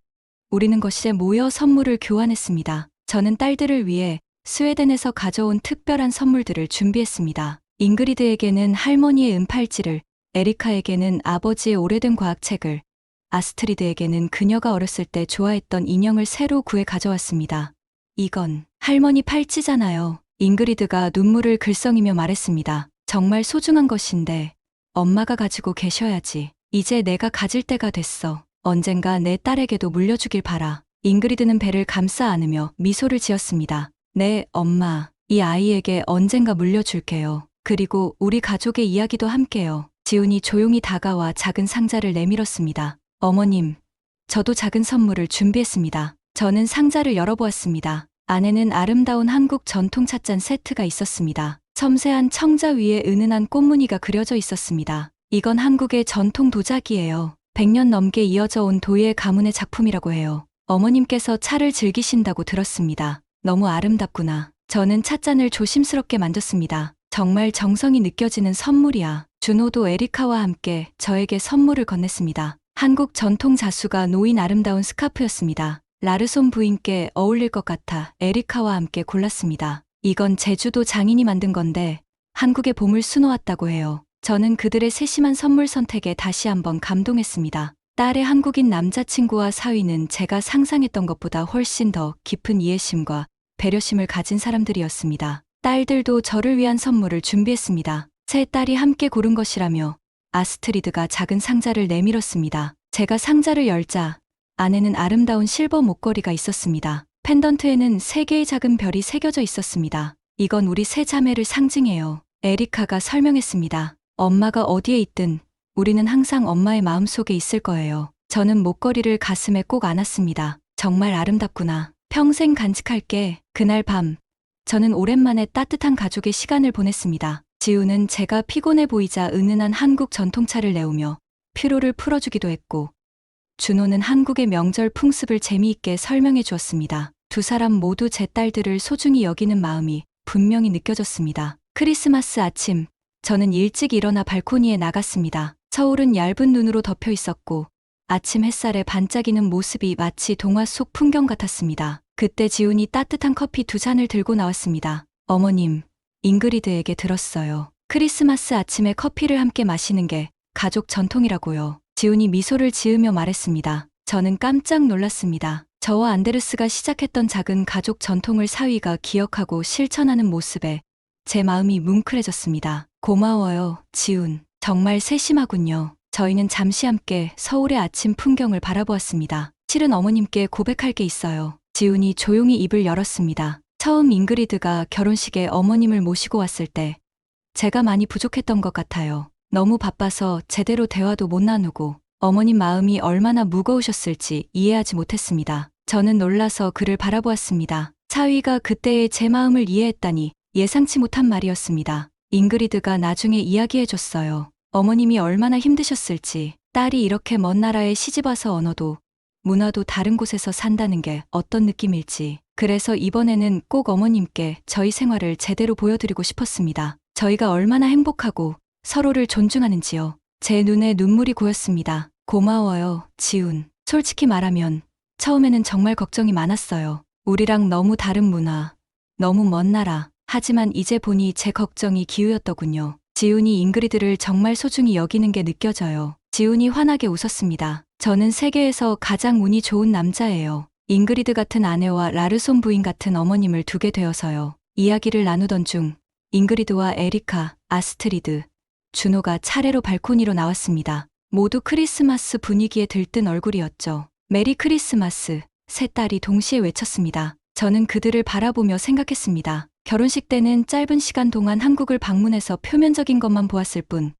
우리는 거실에 모여 선물을 교환했습니다. 저는 딸들을 위해 스웨덴에서 가져온 특별한 선물들을 준비했습니다. 잉그리드에게는 할머니의 은팔찌를, 에리카에게는 아버지의 오래된 과학책을, 아스트리드에게는 그녀가 어렸을 때 좋아했던 인형을 새로 구해 가져왔습니다. 이건 할머니 팔찌잖아요. 잉그리드가 눈물을 글썽이며 말했습니다. 정말 소중한 것인데 엄마가 가지고 계셔야지. 이제 내가 가질 때가 됐어. 언젠가 내 딸에게도 물려주길 바라. 잉그리드는 배를 감싸 안으며 미소를 지었습니다. 네, 엄마. 이 아이에게 언젠가 물려줄게요. 그리고 우리 가족의 이야기도 함께요. 지훈이 조용히 다가와 작은 상자를 내밀었습니다. 어머님, 저도 작은 선물을 준비했습니다. 저는 상자를 열어보았습니다. 안에는 아름다운 한국 전통 찻잔 세트가 있었습니다. 섬세한 청자 위에 은은한 꽃무늬가 그려져 있었습니다. 이건 한국의 전통 도자기예요. 100년 넘게 이어져 온 도예 가문의 작품이라고 해요. 어머님께서 차를 즐기신다고 들었습니다. 너무 아름답구나. 저는 찻잔을 조심스럽게 만졌습니다. 정말 정성이 느껴지는 선물이야. 준호도 에리카와 함께 저에게 선물을 건넸습니다. 한국 전통 자수가 놓인 아름다운 스카프였습니다. 라르손 부인께 어울릴 것 같아 에리카와 함께 골랐습니다. 이건 제주도 장인이 만든 건데 한국의 봄을 수놓았다고 해요. 저는 그들의 세심한 선물 선택에 다시 한번 감동했습니다. 딸의 한국인 남자친구와 사위는 제가 상상했던 것보다 훨씬 더 깊은 이해심과 배려심을 가진 사람들이었습니다. 딸들도 저를 위한 선물을 준비했습니다. 세 딸이 함께 고른 것이라며 아스트리드가 작은 상자를 내밀었습니다. 제가 상자를 열자 안에는 아름다운 실버 목걸이가 있었습니다. 펜던트에는 3개의 작은 별이 새겨져 있었습니다. 이건 우리 세 자매를 상징해요. 에리카가 설명했습니다. 엄마가 어디에 있든 우리는 항상 엄마의 마음속에 있을 거예요. 저는 목걸이를 가슴에 꼭 안았습니다. 정말 아름답구나. 평생 간직할게. 그날 밤 저는 오랜만에 따뜻한 가족의 시간을 보냈습니다. 지우는 제가 피곤해 보이자 은은한 한국 전통차를 내오며 피로를 풀어주기도 했고 준호는 한국의 명절 풍습을 재미있게 설명해 주었습니다. 두 사람 모두 제 딸들을 소중히 여기는 마음이 분명히 느껴졌습니다. 크리스마스 아침 저는 일찍 일어나 발코니에 나갔습니다. 서울은 얇은 눈으로 덮여 있었고 아침 햇살에 반짝이는 모습이 마치 동화 속 풍경 같았습니다. 그때 지훈이 따뜻한 커피 2잔을 들고 나왔습니다. 어머님, 잉그리드에게 들었어요. 크리스마스 아침에 커피를 함께 마시는 게 가족 전통이라고요. 지훈이 미소를 지으며 말했습니다. 저는 깜짝 놀랐습니다. 저와 안데르스가 시작했던 작은 가족 전통을 사위가 기억하고 실천하는 모습에 제 마음이 뭉클해졌습니다. 고마워요, 지훈. 정말 세심하군요. 저희는 잠시 함께 서울의 아침 풍경을 바라보았습니다. 실은 어머님께 고백할 게 있어요. 지훈이 조용히 입을 열었습니다. 처음 잉그리드가 결혼식에 어머님을 모시고 왔을 때 제가 많이 부족했던 것 같아요. 너무 바빠서 제대로 대화도 못 나누고 어머님 마음이 얼마나 무거우셨을지 이해하지 못했습니다. 저는 놀라서 그를 바라보았습니다. 사위가 그때의 제 마음을 이해했다니 예상치 못한 말이었습니다. 잉그리드가 나중에 이야기해줬어요. 어머님이 얼마나 힘드셨을지, 딸이 이렇게 먼 나라에 시집와서 언어도 문화도 다른 곳에서 산다는 게 어떤 느낌일지. 그래서 이번에는 꼭 어머님께 저희 생활을 제대로 보여드리고 싶었습니다. 저희가 얼마나 행복하고 서로를 존중하는지요. 제 눈에 눈물이 고였습니다. 고마워요, 지훈. 솔직히 말하면 처음에는 정말 걱정이 많았어요. 우리랑 너무 다른 문화, 너무 먼 나라. 하지만 이제 보니 제 걱정이 기우였더군요. 지훈이 잉그리드를 정말 소중히 여기는 게 느껴져요. 지훈이 환하게 웃었습니다. 저는 세계에서 가장 운이 좋은 남자예요. 잉그리드 같은 아내와 라르손 부인 같은 어머님을 두게 되어서요. 이야기를 나누던 중 잉그리드와 에리카, 아스트리드, 준호가 차례로 발코니로 나왔습니다. 모두 크리스마스 분위기에 들뜬 얼굴이었죠. 메리 크리스마스, 세 딸이 동시에 외쳤습니다. 저는 그들을 바라보며 생각했습니다. 결혼식 때는 짧은 시간 동안 한국을 방문해서 표면적인 것만 보았을 뿐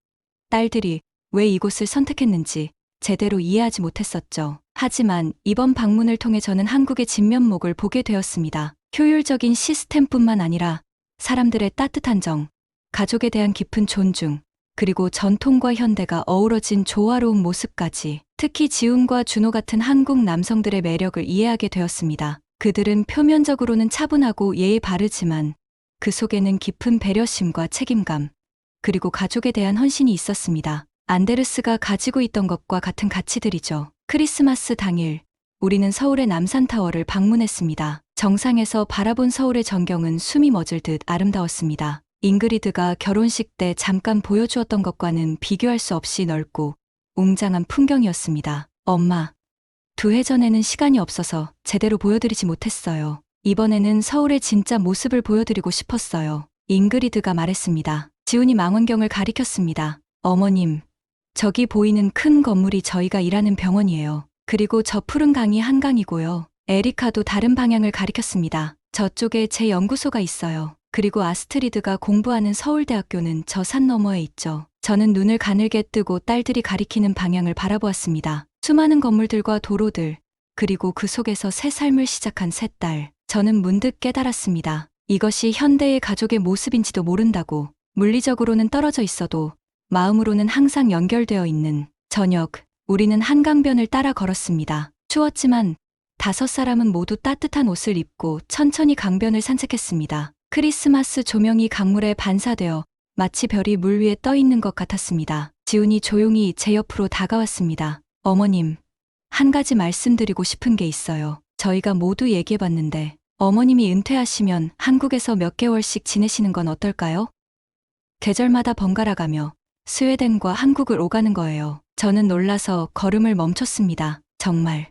딸들이 왜 이곳을 선택했는지 제대로 이해하지 못했었죠. 하지만 이번 방문을 통해 저는 한국의 진면목을 보게 되었습니다. 효율적인 시스템뿐만 아니라 사람들의 따뜻한 정, 가족에 대한 깊은 존중, 그리고 전통과 현대가 어우러진 조화로운 모습까지. 특히 지훈과 준호 같은 한국 남성들의 매력을 이해하게 되었습니다. 그들은 표면적으로는 차분하고 예의 바르지만 그 속에는 깊은 배려심과 책임감, 그리고 가족에 대한 헌신이 있었습니다. 안데르스가 가지고 있던 것과 같은 가치들이죠. 크리스마스 당일, 우리는 서울의 남산타워를 방문했습니다. 정상에서 바라본 서울의 전경은 숨이 멎을 듯 아름다웠습니다. 잉그리드가 결혼식 때 잠깐 보여주었던 것과는 비교할 수 없이 넓고 웅장한 풍경이었습니다. 엄마, 2해 전에는 시간이 없어서 제대로 보여드리지 못했어요. 이번에는 서울의 진짜 모습을 보여드리고 싶었어요. 잉그리드가 말했습니다. 지훈이 망원경을 가리켰습니다. 어머님, 저기 보이는 큰 건물이 저희가 일하는 병원이에요. 그리고 저 푸른 강이 한강이고요. 에리카도 다른 방향을 가리켰습니다. 저쪽에 제 연구소가 있어요. 그리고 아스트리드가 공부하는 서울대학교는 저 산 너머에 있죠. 저는 눈을 가늘게 뜨고 딸들이 가리키는 방향을 바라보았습니다. 수많은 건물들과 도로들, 그리고 그 속에서 새 삶을 시작한 새 딸. 저는 문득 깨달았습니다. 이것이 현대의 가족의 모습인지도 모른다고. 물리적으로는 떨어져 있어도 마음으로는 항상 연결되어 있는. 저녁, 우리는 한강변을 따라 걸었습니다. 추웠지만 5사람은 모두 따뜻한 옷을 입고 천천히 강변을 산책했습니다. 크리스마스 조명이 강물에 반사되어 마치 별이 물 위에 떠 있는 것 같았습니다. 지훈이 조용히 제 옆으로 다가왔습니다. 어머님, 한 가지 말씀드리고 싶은 게 있어요. 저희가 모두 얘기해봤는데 어머님이 은퇴하시면 한국에서 몇 개월씩 지내시는 건 어떨까요? 계절마다 번갈아가며 스웨덴과 한국을 오가는 거예요. 저는 놀라서 걸음을 멈췄습니다. 정말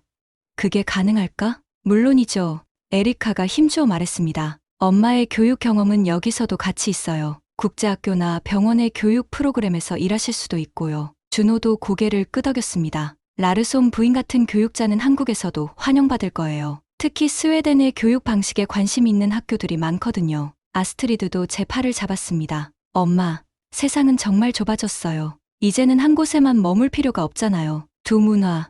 그게 가능할까? 물론이죠. 에리카가 힘주어 말했습니다. 엄마의 교육 경험은 여기서도 같이 있어요. 국제학교나 병원의 교육 프로그램에서 일하실 수도 있고요. 준호도 고개를 끄덕였습니다. 라르솜 부인 같은 교육자는 한국에서도 환영받을 거예요. 특히 스웨덴의 교육 방식에 관심 있는 학교들이 많거든요. 아스트리드도 제 팔을 잡았습니다. 엄마, 세상은 정말 좁아졌어요. 이제는 한 곳에만 머물 필요가 없잖아요. 두 문화,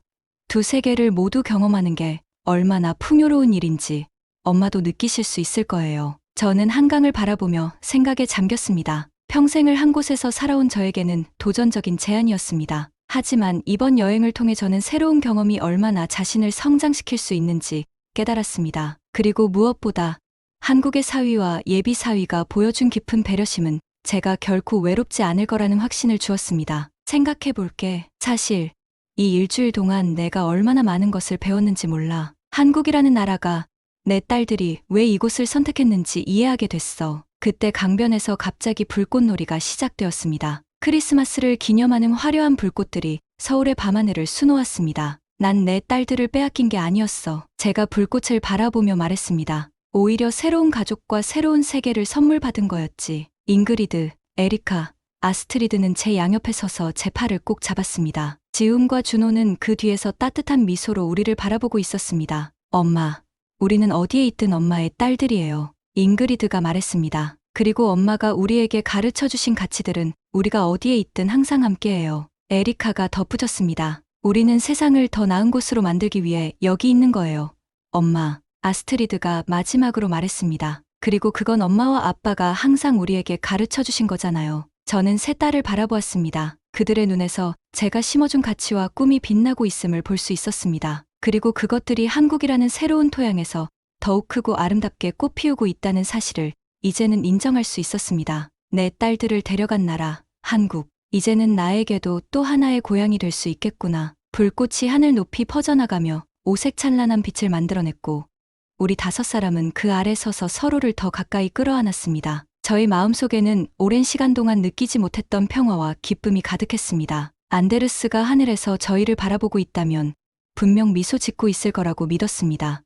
두 세계를 모두 경험하는 게 얼마나 풍요로운 일인지 엄마도 느끼실 수 있을 거예요. 저는 한강을 바라보며 생각에 잠겼습니다. 평생을 한 곳에서 살아온 저에게는 도전적인 제안이었습니다. 하지만 이번 여행을 통해 저는 새로운 경험이 얼마나 자신을 성장시킬 수 있는지 깨달았습니다. 그리고 무엇보다 한국의 사위와 예비 사위가 보여준 깊은 배려심은 제가 결코 외롭지 않을 거라는 확신을 주었습니다. 생각해볼게. 사실 이 일주일 동안 내가 얼마나 많은 것을 배웠는지 몰라. 한국이라는 나라가 내 딸들이 왜 이곳을 선택했는지 이해하게 됐어. 그때 강변에서 갑자기 불꽃놀이가 시작되었습니다. 크리스마스를 기념하는 화려한 불꽃들이 서울의 밤하늘을 수놓았습니다. 난 내 딸들을 빼앗긴 게 아니었어. 제가 불꽃을 바라보며 말했습니다. 오히려 새로운 가족과 새로운 세계를 선물 받은 거였지. 잉그리드, 에리카, 아스트리드는 제 양옆에 서서 제 팔을 꼭 잡았습니다. 지움과 준호는 그 뒤에서 따뜻한 미소로 우리를 바라보고 있었습니다. 엄마, 우리는 어디에 있든 엄마의 딸들이에요. 잉그리드가 말했습니다. 그리고 엄마가 우리에게 가르쳐 주신 가치들은 우리가 어디에 있든 항상 함께해요. 에리카가 덧붙였습니다. 우리는 세상을 더 나은 곳으로 만들기 위해 여기 있는 거예요. 엄마, 아스트리드가 마지막으로 말했습니다. 그리고 그건 엄마와 아빠가 항상 우리에게 가르쳐 주신 거잖아요. 저는 세 딸을 바라보았습니다. 그들의 눈에서 제가 심어준 가치와 꿈이 빛나고 있음을 볼 수 있었습니다. 그리고 그것들이 한국이라는 새로운 토양에서 더욱 크고 아름답게 꽃피우고 있다는 사실을 이제는 인정할 수 있었습니다. 내 딸들을 데려간 나라, 한국. 이제는 나에게도 또 하나의 고향이 될 수 있겠구나. 불꽃이 하늘 높이 퍼져나가며 오색찬란한 빛을 만들어냈고 우리 5사람은 그 아래 서서 서로를 더 가까이 끌어안았습니다. 저희 마음속에는 오랜 시간 동안 느끼지 못했던 평화와 기쁨이 가득했습니다. 안데르스가 하늘에서 저희를 바라보고 있다면 분명 미소 짓고 있을 거라고 믿었습니다.